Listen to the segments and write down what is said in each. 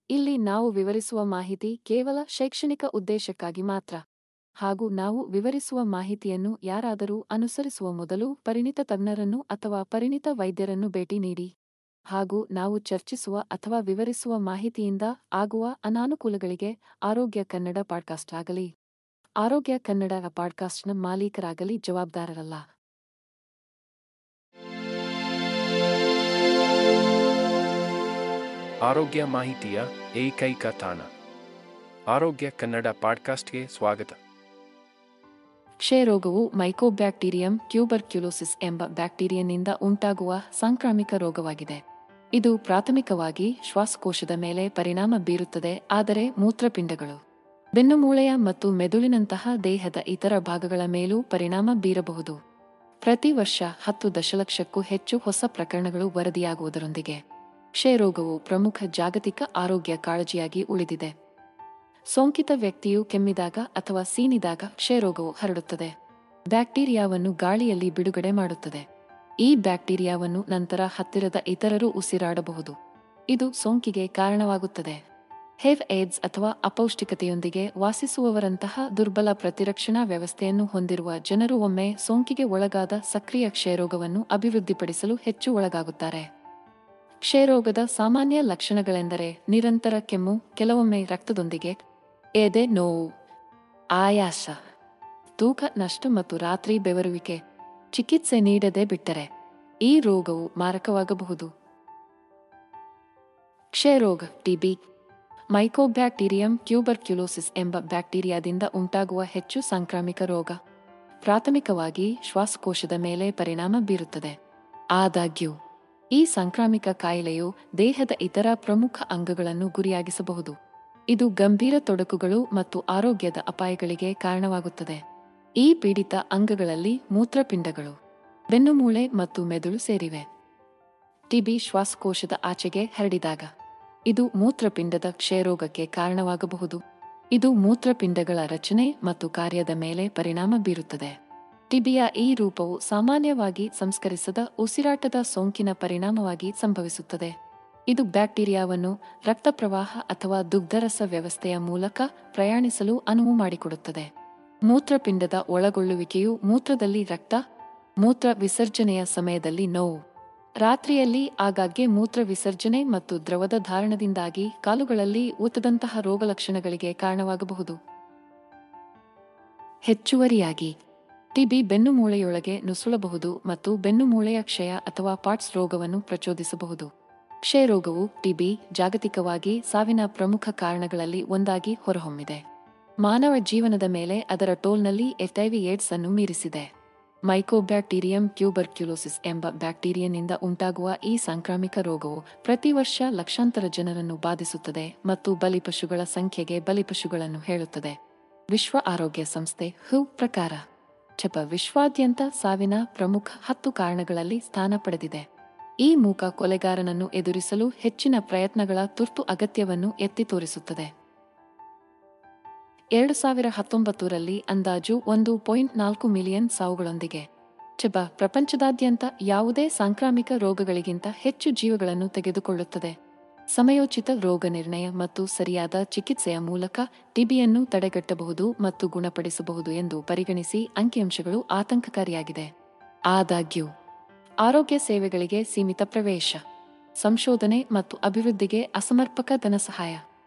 ಇಲ್ಲಿ ನಾವು ವಿವರಿಸುವ ಮಾಹಿತಿ ಕೇವಲ ಶೈಕ್ಷಣಿಕ ಉದ್ದೇಶಕ್ಕಾಗಿ ಮಾತ್ರ. ಹಾಗೂ ನಾವು ವಿವರಿಸುವ ಮಾಹಿತಿಯನ್ನು ಯಾರಾದರೂ ಅನುಸರಿಸುವ ಮೊದಲು ಪರಿಣಿತ ತಜ್ಞರನ್ನು ಅಥವಾ ಪರಿಣಿತ ವೈದ್ಯರನ್ನು ಭೇಟಿ ನೀಡಿ. ಹಾಗೂ ನಾವು ಚರ್ಚಿಸುವ ಅಥವಾ ವಿವರಿಸುವ ಮಾಹಿತಿಯಿಂದ ಆಗುವ ಅನಾನುಕೂಲಗಳಿಗೆ ಆರೋಗ್ಯ ಕನ್ನಡ ಪಾಡ್ಕಾಸ್ಟ್ ಆಗಲಿ ಆರೋಗ್ಯ ಕನ್ನಡ ಪಾಡ್ಕಾಸ್ಟ್ನ ಮಾಲೀಕರಾಗಲಿ ಜವಾಬ್ದಾರರಲ್ಲ. ಆರೋಗ್ಯ ಮಾಹಿತಿಯ ಏಕೈಕ ತಾಣ ಆರೋಗ್ಯ ಕನ್ನಡ ಪಾಡ್ಕಾಸ್ಟ್ಗೆ ಸ್ವಾಗತ. ಕ್ಷಯರೋಗವು ಮೈಕೋಬ್ಯಾಕ್ಟೀರಿಯಂ ಟ್ಯೂಬರ್ಕ್ಯುಲೋಸಿಸ್ ಎಂಬ ಬ್ಯಾಕ್ಟೀರಿಯನ್ನಿಂದ ಉಂಟಾಗುವ ಸಾಂಕ್ರಾಮಿಕ ರೋಗವಾಗಿದೆ. ಇದು ಪ್ರಾಥಮಿಕವಾಗಿ ಶ್ವಾಸಕೋಶದ ಮೇಲೆ ಪರಿಣಾಮ ಬೀರುತ್ತದೆ, ಆದರೆ ಮೂತ್ರಪಿಂಡಗಳು, ಬೆನ್ನುಮೂಳೆಯ ಮತ್ತು ಮೆದುಳಿನಂತಹ ದೇಹದ ಇತರ ಭಾಗಗಳ ಮೇಲೂ ಪರಿಣಾಮ ಬೀರಬಹುದು. ಪ್ರತಿ ವರ್ಷ 10 ದಶಲಕ್ಷಕ್ಕೂ ಹೆಚ್ಚು ಹೊಸ ಪ್ರಕರಣಗಳು ವರದಿಯಾಗುವುದರೊಂದಿಗೆ ಕ್ಷಯರೋಗವು ಪ್ರಮುಖ ಜಾಗತಿಕ ಆರೋಗ್ಯ ಕಾಳಜಿಯಾಗಿ ಉಳಿದಿದೆ. ಸೋಂಕಿತ ವ್ಯಕ್ತಿಯು ಕೆಮ್ಮಿದಾಗ ಅಥವಾ ಸೀನಿದಾಗ ಕ್ಷಯರೋಗವು ಹರಡುತ್ತದೆ. ಬ್ಯಾಕ್ಟೀರಿಯಾವನ್ನು ಗಾಳಿಯಲ್ಲಿ ಬಿಡುಗಡೆ ಮಾಡುತ್ತದೆ. ಈ ಬ್ಯಾಕ್ಟೀರಿಯಾವನ್ನು ನಂತರ ಹತ್ತಿರದ ಇತರರು ಉಸಿರಾಡಬಹುದು. ಇದು ಸೋಂಕಿಗೆ ಕಾರಣವಾಗುತ್ತದೆ. ಹೆವ್ ಏಡ್ಸ್ ಅಥವಾ ಅಪೌಷ್ಟಿಕತೆಯೊಂದಿಗೆ ವಾಸಿಸುವವರಂತಹ ದುರ್ಬಲ ಪ್ರತಿರಕ್ಷಣಾ ವ್ಯವಸ್ಥೆಯನ್ನು ಹೊಂದಿರುವ ಜನರು ಒಮ್ಮೆ ಸೋಂಕಿಗೆ ಒಳಗಾದ ಸಕ್ರಿಯ ಕ್ಷಯರೋಗವನ್ನು ಅಭಿವೃದ್ಧಿಪಡಿಸಲು ಹೆಚ್ಚು ಒಳಗಾಗುತ್ತಾರೆ. ಕ್ಷಯರೋಗದ ಸಾಮಾನ್ಯ ಲಕ್ಷಣಗಳೆಂದರೆ ನಿರಂತರ ಕೆಮ್ಮು, ಕೆಲವೊಮ್ಮೆ ರಕ್ತದೊಂದಿಗೆ, ಎದೆ ನೋವು, ಆಯಾಸ, ತೂಕ ನಷ್ಟ ಮತ್ತು ರಾತ್ರಿ ಬೆವರುವಿಕೆ. ಚಿಕಿತ್ಸೆ ನೀಡದೆ ಬಿಟ್ಟರೆ ಈ ರೋಗವು ಮಾರಕವಾಗಬಹುದು. ಕ್ಷಯರೋಗ ಟಿಬಿ ಮೈಕೋಬ್ಯಾಕ್ಟೀರಿಯಂ ಟ್ಯೂಬರ್ಕ್ಯುಲೋಸಿಸ್ ಎಂಬ ಬ್ಯಾಕ್ಟೀರಿಯಾದಿಂದ ಉಂಟಾಗುವ ಹೆಚ್ಚು ಸಾಂಕ್ರಾಮಿಕ ರೋಗ. ಪ್ರಾಥಮಿಕವಾಗಿ ಶ್ವಾಸಕೋಶದ ಮೇಲೆ ಪರಿಣಾಮ ಬೀರುತ್ತದೆ. ಆದಾಗ್ಯೂ ಈ ಸಾಂಕ್ರಾಮಿಕ ಕಾಯಿಲೆಯು ದೇಹದ ಇತರ ಪ್ರಮುಖ ಅಂಗಗಳನ್ನು ಗುರಿಯಾಗಿಸಬಹುದು. ಇದು ಗಂಭೀರ ತೊಡಕುಗಳು ಮತ್ತು ಆರೋಗ್ಯದ ಅಪಾಯಗಳಿಗೆ ಕಾರಣವಾಗುತ್ತದೆ. ಈ ಪೀಡಿತ ಅಂಗಗಳಲ್ಲಿ ಮೂತ್ರಪಿಂಡಗಳು, ಬೆನ್ನುಮೂಳೆ ಮತ್ತು ಮೆದುಳು ಸೇರಿವೆ. ಟಿಬಿ ಶ್ವಾಸಕೋಶದ ಆಚೆಗೆ ಹರಡಿದಾಗ ಇದು ಮೂತ್ರಪಿಂಡದ ಕ್ಷಯರೋಗಕ್ಕೆ ಕಾರಣವಾಗಬಹುದು. ಇದು ಮೂತ್ರಪಿಂಡಗಳ ರಚನೆ ಮತ್ತು ಕಾರ್ಯದ ಮೇಲೆ ಪರಿಣಾಮ ಬೀರುತ್ತದೆ. ಟಿಬಿಯ ಈ ರೂಪವು ಸಾಮಾನ್ಯವಾಗಿ ಸಂಸ್ಕರಿಸದ ಉಸಿರಾಟದ ಸೋಂಕಿನ ಪರಿಣಾಮವಾಗಿ ಸಂಭವಿಸುತ್ತದೆ. ಇದು ಬ್ಯಾಕ್ಟೀರಿಯಾವನ್ನು ರಕ್ತ ಪ್ರವಾಹ ಅಥವಾ ದುಗ್ಧರಸ ವ್ಯವಸ್ಥೆಯ ಮೂಲಕ ಪ್ರಯಾಣಿಸಲು ಅನುವು ಮಾಡಿಕೊಡುತ್ತದೆ. ಮೂತ್ರಪಿಂಡದ ಒಳಗೊಳ್ಳುವಿಕೆಯು ಮೂತ್ರದಲ್ಲಿ ರಕ್ತ, ಮೂತ್ರ ವಿಸರ್ಜನೆಯ ಸಮಯದಲ್ಲಿ ನೋವು, ರಾತ್ರಿಯಲ್ಲಿ ಆಗಾಗ್ಗೆ ಮೂತ್ರ ವಿಸರ್ಜನೆ ಮತ್ತು ದ್ರವದ ಧಾರಣದಿಂದಾಗಿ ಕಾಲುಗಳಲ್ಲಿ ಊತದಂತಹ ರೋಗಲಕ್ಷಣಗಳಿಗೆ ಕಾರಣವಾಗಬಹುದು. ಹೆಚ್ಚುವರಿಯಾಗಿ ಟಿಬಿ ಬೆನ್ನುಮೂಳೆಯೊಳಗೆ ನುಸುಳಬಹುದು ಮತ್ತು ಬೆನ್ನುಮೂಳೆಯ ಕ್ಷಯ ಅಥವಾ ಪಾಟ್ಸ್ ರೋಗವನ್ನು ಪ್ರಚೋದಿಸಬಹುದು. ಕ್ಷಯರೋಗವು ಟಿಬಿ ಜಾಗತಿಕವಾಗಿ ಸಾವಿನ ಪ್ರಮುಖ ಕಾರಣಗಳಲ್ಲಿ ಒಂದಾಗಿ ಹೊರಹೊಮ್ಮಿದೆ. ಮಾನವ ಜೀವನದ ಮೇಲೆ ಅದರ ಟೋಲ್ನಲ್ಲಿ ಎಚ್ಐವಿ ಏಡ್ಸ್ ಅನ್ನು ಮೀರಿಸಿದೆ. ಮೈಕೋಬ್ಯಾಕ್ಟೀರಿಯಂ ಟ್ಯೂಬರ್ಕ್ಯುಲೋಸಿಸ್ ಎಂಬ ಬ್ಯಾಕ್ಟೀರಿಯನ್ನಿಂದ ಉಂಟಾಗುವ ಈ ಸಾಂಕ್ರಾಮಿಕ ರೋಗವು ಪ್ರತಿ ವರ್ಷ ಲಕ್ಷಾಂತರ ಜನರನ್ನು ಬಾಧಿಸುತ್ತದೆ ಮತ್ತು ಬಲಿಪಶುಗಳ ಸಂಖ್ಯೆಗೆ ಬಲಿಪಶುಗಳನ್ನು ಹೇಳುತ್ತದೆ. ವಿಶ್ವ ಆರೋಗ್ಯ ಸಂಸ್ಥೆ WHO ಪ್ರಕಾರ ವಿಶ್ವಾದ್ಯಂತ ಸಾವಿನ ಪ್ರಮುಖ 10 ಕಾರಣಗಳಲ್ಲಿ ಸ್ಥಾನ ಪಡೆದಿದೆ. ಈ ಮೂಕ ಕೊಲೆಗಾರನನ್ನು ಎದುರಿಸಲು ಹೆಚ್ಚಿನ ಪ್ರಯತ್ನಗಳ ತುರ್ತು ಅಗತ್ಯವನ್ನು ಎತ್ತಿ ತೋರಿಸುತ್ತದೆ. 2019ರಲ್ಲಿ ಅಂದಾಜು 1.4 ಮಿಲಿಯನ್ ಸಾವುಗಳೊಂದಿಗೆ ಪ್ರಪಂಚದಾದ್ಯಂತ ಯಾವುದೇ ಸಾಂಕ್ರಾಮಿಕ ರೋಗಗಳಿಗಿಂತ ಹೆಚ್ಚು ಜೀವಗಳನ್ನು ತೆಗೆದುಕೊಳ್ಳುತ್ತದೆ. ಸಮಯೋಚಿತ ರೋಗ ನಿರ್ಣಯ ಮತ್ತು ಸರಿಯಾದ ಚಿಕಿತ್ಸೆಯ ಮೂಲಕ ಟಿಬಿಯನ್ನು ತಡೆಗಟ್ಟಬಹುದು ಮತ್ತು ಗುಣಪಡಿಸಬಹುದು ಎಂದು ಪರಿಗಣಿಸಿ ಅಂಕಿಅಂಶಗಳು ಆತಂಕಕಾರಿಯಾಗಿದೆ. ಆದಾಗ್ಯೂ ಆರೋಗ್ಯ ಸೇವೆಗಳಿಗೆ ಸೀಮಿತ ಪ್ರವೇಶ, ಸಂಶೋಧನೆ ಮತ್ತು ಅಭಿವೃದ್ಧಿಗೆ ಅಸಮರ್ಪಕ ಧನಸಹಾಯ,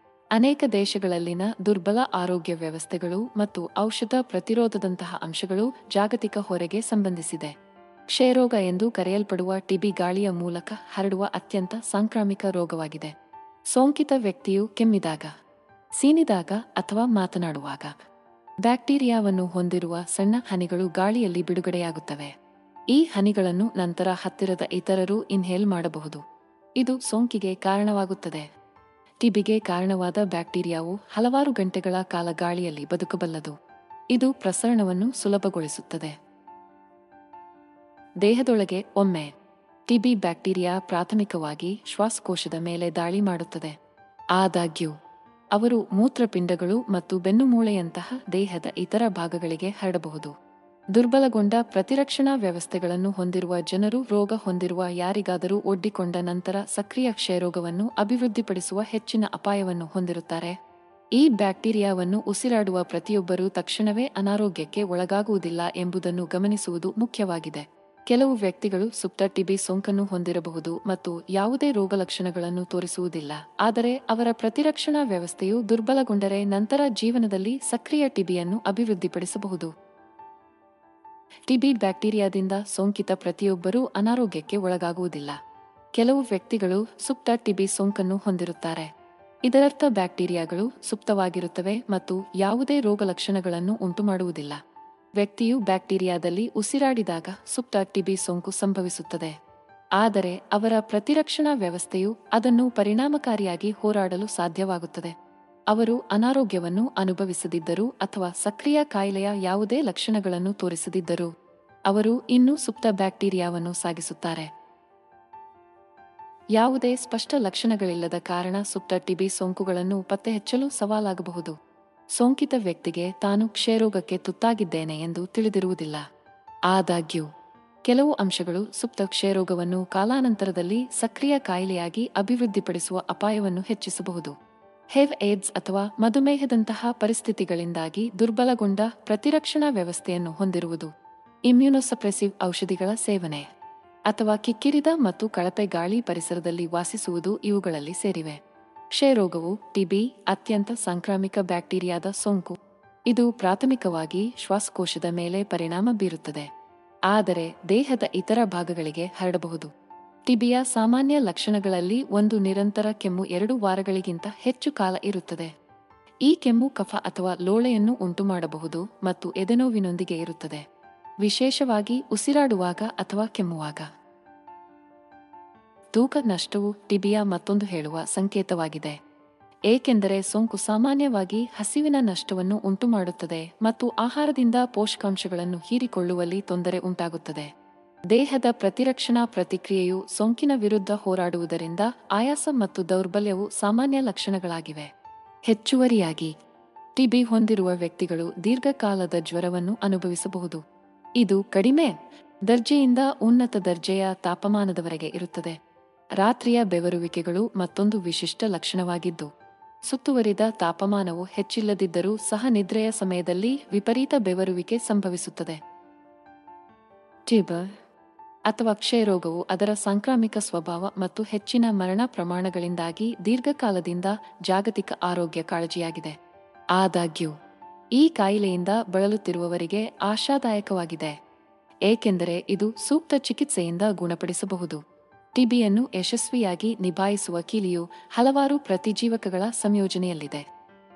ಅನೇಕ ದೇಶಗಳಲ್ಲಿನ ದುರ್ಬಲ ಆರೋಗ್ಯ ವ್ಯವಸ್ಥೆಗಳು ಮತ್ತು ಔಷಧ ಪ್ರತಿರೋಧದಂತಹ ಅಂಶಗಳು ಜಾಗತಿಕ ಹೊರೆಗೆ ಸಂಬಂಧಿಸಿದೆ. ಕ್ಷಯರೋಗ ಎಂದು ಕರೆಯಲ್ಪಡುವ ಟಿಬಿ ಗಾಳಿಯ ಮೂಲಕ ಹರಡುವ ಅತ್ಯಂತ ಸಾಂಕ್ರಾಮಿಕ ರೋಗವಾಗಿದೆ. ಸೋಂಕಿತ ವ್ಯಕ್ತಿಯು ಕೆಮ್ಮಿದಾಗ, ಸೀನಿದಾಗ ಅಥವಾ ಮಾತನಾಡುವಾಗ ಬ್ಯಾಕ್ಟೀರಿಯಾವನ್ನು ಹೊಂದಿರುವ ಸಣ್ಣ ಹನಿಗಳು ಗಾಳಿಯಲ್ಲಿ ಬಿಡುಗಡೆಯಾಗುತ್ತವೆ. ಈ ಹನಿಗಳನ್ನು ನಂತರ ಹತ್ತಿರದ ಇತರರು ಇನ್ಹೇಲ್ ಮಾಡಬಹುದು. ಇದು ಸೋಂಕಿಗೆ ಕಾರಣವಾಗುತ್ತದೆ. ಟಿಬಿಗೆ ಕಾರಣವಾದ ಬ್ಯಾಕ್ಟೀರಿಯಾವು ಹಲವಾರು ಗಂಟೆಗಳ ಕಾಲ ಗಾಳಿಯಲ್ಲಿ ಬದುಕಬಲ್ಲದು. ಇದು ಪ್ರಸರಣವನ್ನು ಸುಲಭಗೊಳಿಸುತ್ತದೆ. ದೇಹದೊಳಗೆ ಒಮ್ಮೆ ಟಿಬಿ ಬ್ಯಾಕ್ಟೀರಿಯಾ ಪ್ರಾಥಮಿಕವಾಗಿ ಶ್ವಾಸಕೋಶದ ಮೇಲೆ ದಾಳಿ ಮಾಡುತ್ತದೆ. ಆದಾಗ್ಯೂ ಅವರು ಮೂತ್ರಪಿಂಡಗಳು ಮತ್ತು ಬೆನ್ನುಮೂಳೆಯಂತಹ ದೇಹದ ಇತರ ಭಾಗಗಳಿಗೆ ಹರಡಬಹುದು. ದುರ್ಬಲಗೊಂಡ ಪ್ರತಿರಕ್ಷಣಾ ವ್ಯವಸ್ಥೆಗಳನ್ನು ಹೊಂದಿರುವ ಜನರು ರೋಗ ಹೊಂದಿರುವ ಯಾರಿಗಾದರೂ ಒಡ್ಡಿಕೊಂಡ ನಂತರ ಸಕ್ರಿಯ ಕ್ಷಯರೋಗವನ್ನು ಅಭಿವೃದ್ಧಿಪಡಿಸುವ ಹೆಚ್ಚಿನ ಅಪಾಯವನ್ನು ಹೊಂದಿರುತ್ತಾರೆ. ಈ ಬ್ಯಾಕ್ಟೀರಿಯಾವನ್ನು ಉಸಿರಾಡುವ ಪ್ರತಿಯೊಬ್ಬರೂ ತಕ್ಷಣವೇ ಅನಾರೋಗ್ಯಕ್ಕೆ ಒಳಗಾಗುವುದಿಲ್ಲ ಎಂಬುದನ್ನು ಗಮನಿಸುವುದು ಮುಖ್ಯವಾಗಿದೆ. ಕೆಲವು ವ್ಯಕ್ತಿಗಳು ಸುಪ್ತ ಟಿಬಿ ಸೋಂಕನ್ನು ಹೊಂದಿರಬಹುದು ಮತ್ತು ಯಾವುದೇ ರೋಗಲಕ್ಷಣಗಳನ್ನು ತೋರಿಸುವುದಿಲ್ಲ, ಆದರೆ ಅವರ ಪ್ರತಿರಕ್ಷಣಾ ವ್ಯವಸ್ಥೆಯು ದುರ್ಬಲಗೊಂಡರೆ ನಂತರ ಜೀವನದಲ್ಲಿ ಸಕ್ರಿಯ ಟಿಬಿಯನ್ನು ಅಭಿವೃದ್ಧಿಪಡಿಸಬಹುದು. ಟಿಬಿ ಬ್ಯಾಕ್ಟೀರಿಯಾದಿಂದ ಸೋಂಕಿತ ಪ್ರತಿಯೊಬ್ಬರೂ ಅನಾರೋಗ್ಯಕ್ಕೆ ಒಳಗಾಗುವುದಿಲ್ಲ. ಕೆಲವು ವ್ಯಕ್ತಿಗಳು ಸುಪ್ತ ಟಿಬಿ ಸೋಂಕನ್ನು ಹೊಂದಿರುತ್ತಾರೆ. ಇದರರ್ಥ ಬ್ಯಾಕ್ಟೀರಿಯಾಗಳು ಸುಪ್ತವಾಗಿರುತ್ತವೆ ಮತ್ತು ಯಾವುದೇ ರೋಗಲಕ್ಷಣಗಳನ್ನು ಉಂಟುಮಾಡುವುದಿಲ್ಲ. ವ್ಯಕ್ತಿಯು ಬ್ಯಾಕ್ಟೀರಿಯಾದಲ್ಲಿ ಉಸಿರಾಡಿದಾಗ ಸುಪ್ತ ಟಿಬಿ ಸೋಂಕು ಸಂಭವಿಸುತ್ತದೆ, ಆದರೆ ಅವರ ಪ್ರತಿರಕ್ಷಣಾ ವ್ಯವಸ್ಥೆಯು ಅದನ್ನು ಪರಿಣಾಮಕಾರಿಯಾಗಿ ಹೋರಾಡಲು ಸಾಧ್ಯವಾಗುತ್ತದೆ. ಅವರು ಅನಾರೋಗ್ಯವನ್ನು ಅನುಭವಿಸದಿದ್ದರೂ ಅಥವಾ ಸಕ್ರಿಯ ಕಾಯಿಲೆಯ ಯಾವುದೇ ಲಕ್ಷಣಗಳನ್ನು ತೋರಿಸದಿದ್ದರೂ ಅವರು ಇನ್ನೂ ಸುಪ್ತ ಬ್ಯಾಕ್ಟೀರಿಯಾವನ್ನು ಸಾಗಿಸುತ್ತಾರೆ. ಯಾವುದೇ ಸ್ಪಷ್ಟ ಲಕ್ಷಣಗಳಿಲ್ಲದ ಕಾರಣ ಸುಪ್ತ ಟಿಬಿ ಸೋಂಕುಗಳನ್ನು ಪತ್ತೆಹಚ್ಚಲು ಸವಾಲಾಗಬಹುದು. ಸೋಂಕಿತ ವ್ಯಕ್ತಿಗೆ ತಾನು ಕ್ಷಯರೋಗಕ್ಕೆ ತುತ್ತಾಗಿದ್ದೇನೆ ಎಂದು ತಿಳಿದಿರುವುದಿಲ್ಲ. ಆದಾಗ್ಯೂ ಕೆಲವು ಅಂಶಗಳು ಸುಪ್ತ ಕ್ಷಯರೋಗವನ್ನು ಕಾಲಾನಂತರದಲ್ಲಿ ಸಕ್ರಿಯ ಕಾಯಿಲೆಯಾಗಿ ಅಭಿವೃದ್ಧಿಪಡಿಸುವ ಅಪಾಯವನ್ನು ಹೆಚ್ಚಿಸಬಹುದು. ಹೆವ್ ಏಡ್ಸ್ ಅಥವಾ ಮಧುಮೇಹದಂತಹ ಪರಿಸ್ಥಿತಿಗಳಿಂದಾಗಿ ದುರ್ಬಲಗೊಂಡ ಪ್ರತಿರಕ್ಷಣಾ ವ್ಯವಸ್ಥೆಯನ್ನು ಹೊಂದಿರುವುದು, ಇಮ್ಯುನೊಸಪ್ರೆಸಿವ್ ಔಷಧಿಗಳ ಸೇವನೆ ಅಥವಾ ಕಿಕ್ಕಿರಿದ ಮತ್ತು ಕಳಪೆ ಗಾಳಿ ಪರಿಸರದಲ್ಲಿ ವಾಸಿಸುವುದು ಇವುಗಳಲ್ಲಿ ಸೇರಿವೆ. ಕ್ಷಯರೋಗವು ಟಿಬಿ ಅತ್ಯಂತ ಸಾಂಕ್ರಾಮಿಕ ಬ್ಯಾಕ್ಟೀರಿಯಾದ ಸೋಂಕು. ಇದು ಪ್ರಾಥಮಿಕವಾಗಿ ಶ್ವಾಸಕೋಶದ ಮೇಲೆ ಪರಿಣಾಮ ಬೀರುತ್ತದೆ, ಆದರೆ ದೇಹದ ಇತರ ಭಾಗಗಳಿಗೆ ಹರಡಬಹುದು. ಟಿಬಿಯ ಸಾಮಾನ್ಯ ಲಕ್ಷಣಗಳಲ್ಲಿ ಒಂದು ನಿರಂತರ ಕೆಮ್ಮು 2 ವಾರಗಳಿಗಿಂತ ಹೆಚ್ಚು ಕಾಲ ಇರುತ್ತದೆ. ಈ ಕೆಮ್ಮು ಕಫ ಅಥವಾ ಲೋಳೆಯನ್ನು ಉಂಟುಮಾಡಬಹುದು ಮತ್ತು ಎದೆನೋವಿನೊಂದಿಗೆ ಇರುತ್ತದೆ, ವಿಶೇಷವಾಗಿ ಉಸಿರಾಡುವಾಗ ಅಥವಾ ಕೆಮ್ಮುವಾಗ. ತೂಕ ನಷ್ಟವು ಟಿಬಿಯ ಮತ್ತೊಂದು ಹೇಳುವ ಸಂಕೇತವಾಗಿದೆ, ಏಕೆಂದರೆ ಸೋಂಕು ಸಾಮಾನ್ಯವಾಗಿ ಹಸಿವಿನ ನಷ್ಟವನ್ನು ಉಂಟುಮಾಡುತ್ತದೆ ಮತ್ತು ಆಹಾರದಿಂದ ಪೋಷಕಾಂಶಗಳನ್ನು ಹೀರಿಕೊಳ್ಳುವಲ್ಲಿ ತೊಂದರೆ ಉಂಟಾಗುತ್ತದೆ. ದೇಹದ ಪ್ರತಿರಕ್ಷಣಾ ಪ್ರತಿಕ್ರಿಯೆಯು ಸೋಂಕಿನ ವಿರುದ್ಧ ಹೋರಾಡುವುದರಿಂದ ಆಯಾಸ ಮತ್ತು ದೌರ್ಬಲ್ಯವು ಸಾಮಾನ್ಯ ಲಕ್ಷಣಗಳಾಗಿವೆ. ಹೆಚ್ಚುವರಿಯಾಗಿ ಟಿಬಿ ಹೊಂದಿರುವ ವ್ಯಕ್ತಿಗಳು ದೀರ್ಘಕಾಲದ ಜ್ವರವನ್ನು ಅನುಭವಿಸಬಹುದು. ಇದು ಕಡಿಮೆ ದರ್ಜೆಯಿಂದ ಉನ್ನತ ದರ್ಜೆಯ ತಾಪಮಾನದವರೆಗೆ ಇರುತ್ತದೆ. ರಾತ್ರಿಯ ಬೆವರುವಿಕೆಗಳು ಮತ್ತೊಂದು ವಿಶಿಷ್ಟ ಲಕ್ಷಣವಾಗಿದ್ದು, ಸುತ್ತುವರಿದ ತಾಪಮಾನವು ಹೆಚ್ಚಿಲ್ಲದಿದ್ದರೂ ಸಹ ನಿದ್ರೆಯ ಸಮಯದಲ್ಲಿ ವಿಪರೀತ ಬೆವರುವಿಕೆ ಸಂಭವಿಸುತ್ತದೆ. ಟಿಬಿ ಅಥವಾ ಕ್ಷಯರೋಗವು ಅದರ ಸಾಂಕ್ರಾಮಿಕ ಸ್ವಭಾವ ಮತ್ತು ಹೆಚ್ಚಿನ ಮರಣ ಪ್ರಮಾಣಗಳಿಂದಾಗಿ ದೀರ್ಘಕಾಲದಿಂದ ಜಾಗತಿಕ ಆರೋಗ್ಯ ಕಾಳಜಿಯಾಗಿದೆ. ಆದಾಗ್ಯೂ ಈ ಕಾಯಿಲೆಯಿಂದ ಬಳಲುತ್ತಿರುವವರಿಗೆ ಆಶಾದಾಯಕವಾಗಿದೆ, ಏಕೆಂದರೆ ಇದು ಸೂಕ್ತ ಚಿಕಿತ್ಸೆಯಿಂದ ಗುಣಪಡಿಸಬಹುದು. ಟಿಬಿಯನ್ನು ಯಶಸ್ವಿಯಾಗಿ ನಿಭಾಯಿಸುವ ಕೀಲಿಯು ಹಲವಾರು ಪ್ರತಿಜೀವಕಗಳ ಸಂಯೋಜನೆಯಲ್ಲಿದೆ.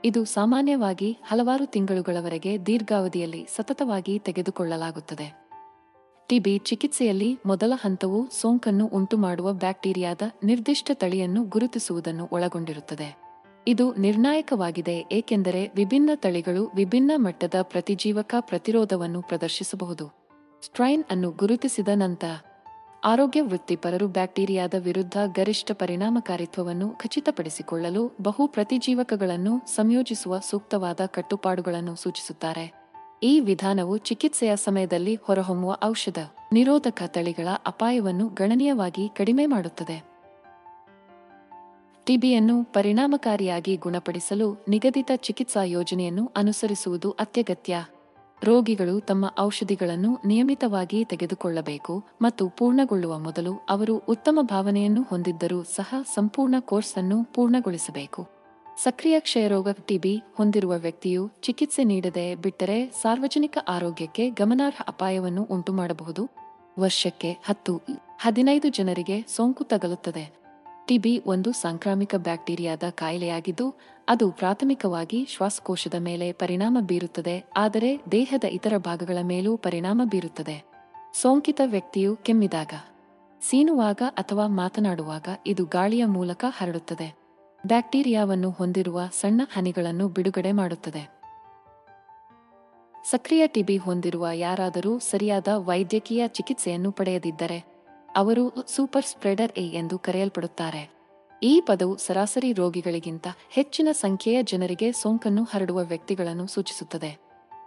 ಇದು ಸಾಮಾನ್ಯವಾಗಿ ಹಲವಾರು ತಿಂಗಳುಗಳವರೆಗೆ ದೀರ್ಘಾವಧಿಯಲ್ಲಿ ಸತತವಾಗಿ ತೆಗೆದುಕೊಳ್ಳಲಾಗುತ್ತದೆ. ಟಿಬಿ ಚಿಕಿತ್ಸೆಯಲ್ಲಿ ಮೊದಲ ಹಂತವು ಸೋಂಕನ್ನು ಉಂಟುಮಾಡುವ ಬ್ಯಾಕ್ಟೀರಿಯಾದ ನಿರ್ದಿಷ್ಟ ತಳಿಯನ್ನು ಗುರುತಿಸುವುದನ್ನು ಒಳಗೊಂಡಿರುತ್ತದೆ. ಇದು ನಿರ್ಣಾಯಕವಾಗಿದೆ, ಏಕೆಂದರೆ ವಿಭಿನ್ನ ತಳಿಗಳು ವಿಭಿನ್ನ ಮಟ್ಟದ ಪ್ರತಿಜೀವಕ ಪ್ರತಿರೋಧವನ್ನು ಪ್ರದರ್ಶಿಸಬಹುದು. ಸ್ಟ್ರೈನ್ ಅನ್ನು ಗುರುತಿಸಿದ ನಂತರ ಆರೋಗ್ಯ ವೃತ್ತಿಪರರು ಬ್ಯಾಕ್ಟೀರಿಯಾದ ವಿರುದ್ಧ ಗರಿಷ್ಠ ಪರಿಣಾಮಕಾರಿತ್ವವನ್ನು ಖಚಿತಪಡಿಸಿಕೊಳ್ಳಲು ಬಹು ಪ್ರತಿಜೀವಕಗಳನ್ನು ಸಂಯೋಜಿಸುವ ಸೂಕ್ತವಾದ ಕಟ್ಟುಪಾಡುಗಳನ್ನು ಸೂಚಿಸುತ್ತಾರೆ. ಈ ವಿಧಾನವು ಚಿಕಿತ್ಸೆಯ ಸಮಯದಲ್ಲಿ ಹೊರಹೊಮ್ಮುವ ಔಷಧ ನಿರೋಧಕ ತಳಿಗಳ ಅಪಾಯವನ್ನು ಗಣನೀಯವಾಗಿ ಕಡಿಮೆ ಮಾಡುತ್ತದೆ. ಟಿಬಿಯನ್ನು ಪರಿಣಾಮಕಾರಿಯಾಗಿ ಗುಣಪಡಿಸಲು ನಿಗದಿತ ಚಿಕಿತ್ಸಾ ಯೋಜನೆಯನ್ನು ಅನುಸರಿಸುವುದು ಅತ್ಯಗತ್ಯ. ರೋಗಿಗಳು ತಮ್ಮ ಔಷಧಿಗಳನ್ನು ನಿಯಮಿತವಾಗಿ ತೆಗೆದುಕೊಳ್ಳಬೇಕು ಮತ್ತು ಪೂರ್ಣಗೊಳ್ಳುವ ಮೊದಲು ಅವರು ಉತ್ತಮ ಭಾವನೆಯನ್ನು ಹೊಂದಿದ್ದರೂ ಸಹ ಸಂಪೂರ್ಣ ಕೋರ್ಸ್ ಅನ್ನು ಪೂರ್ಣಗೊಳಿಸಬೇಕು. ಸಕ್ರಿಯ ಕ್ಷಯರೋಗ ಟಿಬಿ ಹೊಂದಿರುವ ವ್ಯಕ್ತಿಯು ಚಿಕಿತ್ಸೆ ನೀಡದೆ ಬಿಟ್ಟರೆ ಸಾರ್ವಜನಿಕ ಆರೋಗ್ಯಕ್ಕೆ ಗಮನಾರ್ಹ ಅಪಾಯವನ್ನು ಉಂಟುಮಾಡಬಹುದು. ವರ್ಷಕ್ಕೆ 10-15 ಜನರಿಗೆ ಸೋಂಕು ತಗಲುತ್ತದೆ. ಟಿಬಿ ಒಂದು ಸಾಂಕ್ರಾಮಿಕ ಬ್ಯಾಕ್ಟೀರಿಯಾದ ಕಾಯಿಲೆಯಾಗಿದ್ದು, ಅದು ಪ್ರಾಥಮಿಕವಾಗಿ ಶ್ವಾಸಕೋಶದ ಮೇಲೆ ಪರಿಣಾಮ ಬೀರುತ್ತದೆ, ಆದರೆ ದೇಹದ ಇತರ ಭಾಗಗಳ ಮೇಲೂ ಪರಿಣಾಮ ಬೀರುತ್ತದೆ. ಸೋಂಕಿತ ವ್ಯಕ್ತಿಯು ಕೆಮ್ಮಿದಾಗ, ಸೀನುವಾಗ ಅಥವಾ ಮಾತನಾಡುವಾಗ ಇದು ಗಾಳಿಯ ಮೂಲಕ ಹರಡುತ್ತದೆ. ಬ್ಯಾಕ್ಟೀರಿಯಾವನ್ನು ಹೊಂದಿರುವ ಸಣ್ಣ ಹನಿಗಳನ್ನು ಬಿಡುಗಡೆ ಮಾಡುತ್ತದೆ. ಸಕ್ರಿಯ ಟಿಬಿ ಹೊಂದಿರುವ ಯಾರಾದರೂ ಸರಿಯಾದ ವೈದ್ಯಕೀಯ ಚಿಕಿತ್ಸೆಯನ್ನು ಪಡೆಯದಿದ್ದರೆ ಅವರು ಸೂಪರ್ ಸ್ಪ್ರೆಡರ್ ಎ ಎಂದು ಕರೆಯಲ್ಪಡುತ್ತಾರೆ. ಈ ಪದವು ಸರಾಸರಿ ರೋಗಿಗಳಿಗಿಂತ ಹೆಚ್ಚಿನ ಸಂಖ್ಯೆಯ ಜನರಿಗೆ ಸೋಂಕನ್ನು ಹರಡುವ ವ್ಯಕ್ತಿಗಳನ್ನು ಸೂಚಿಸುತ್ತದೆ.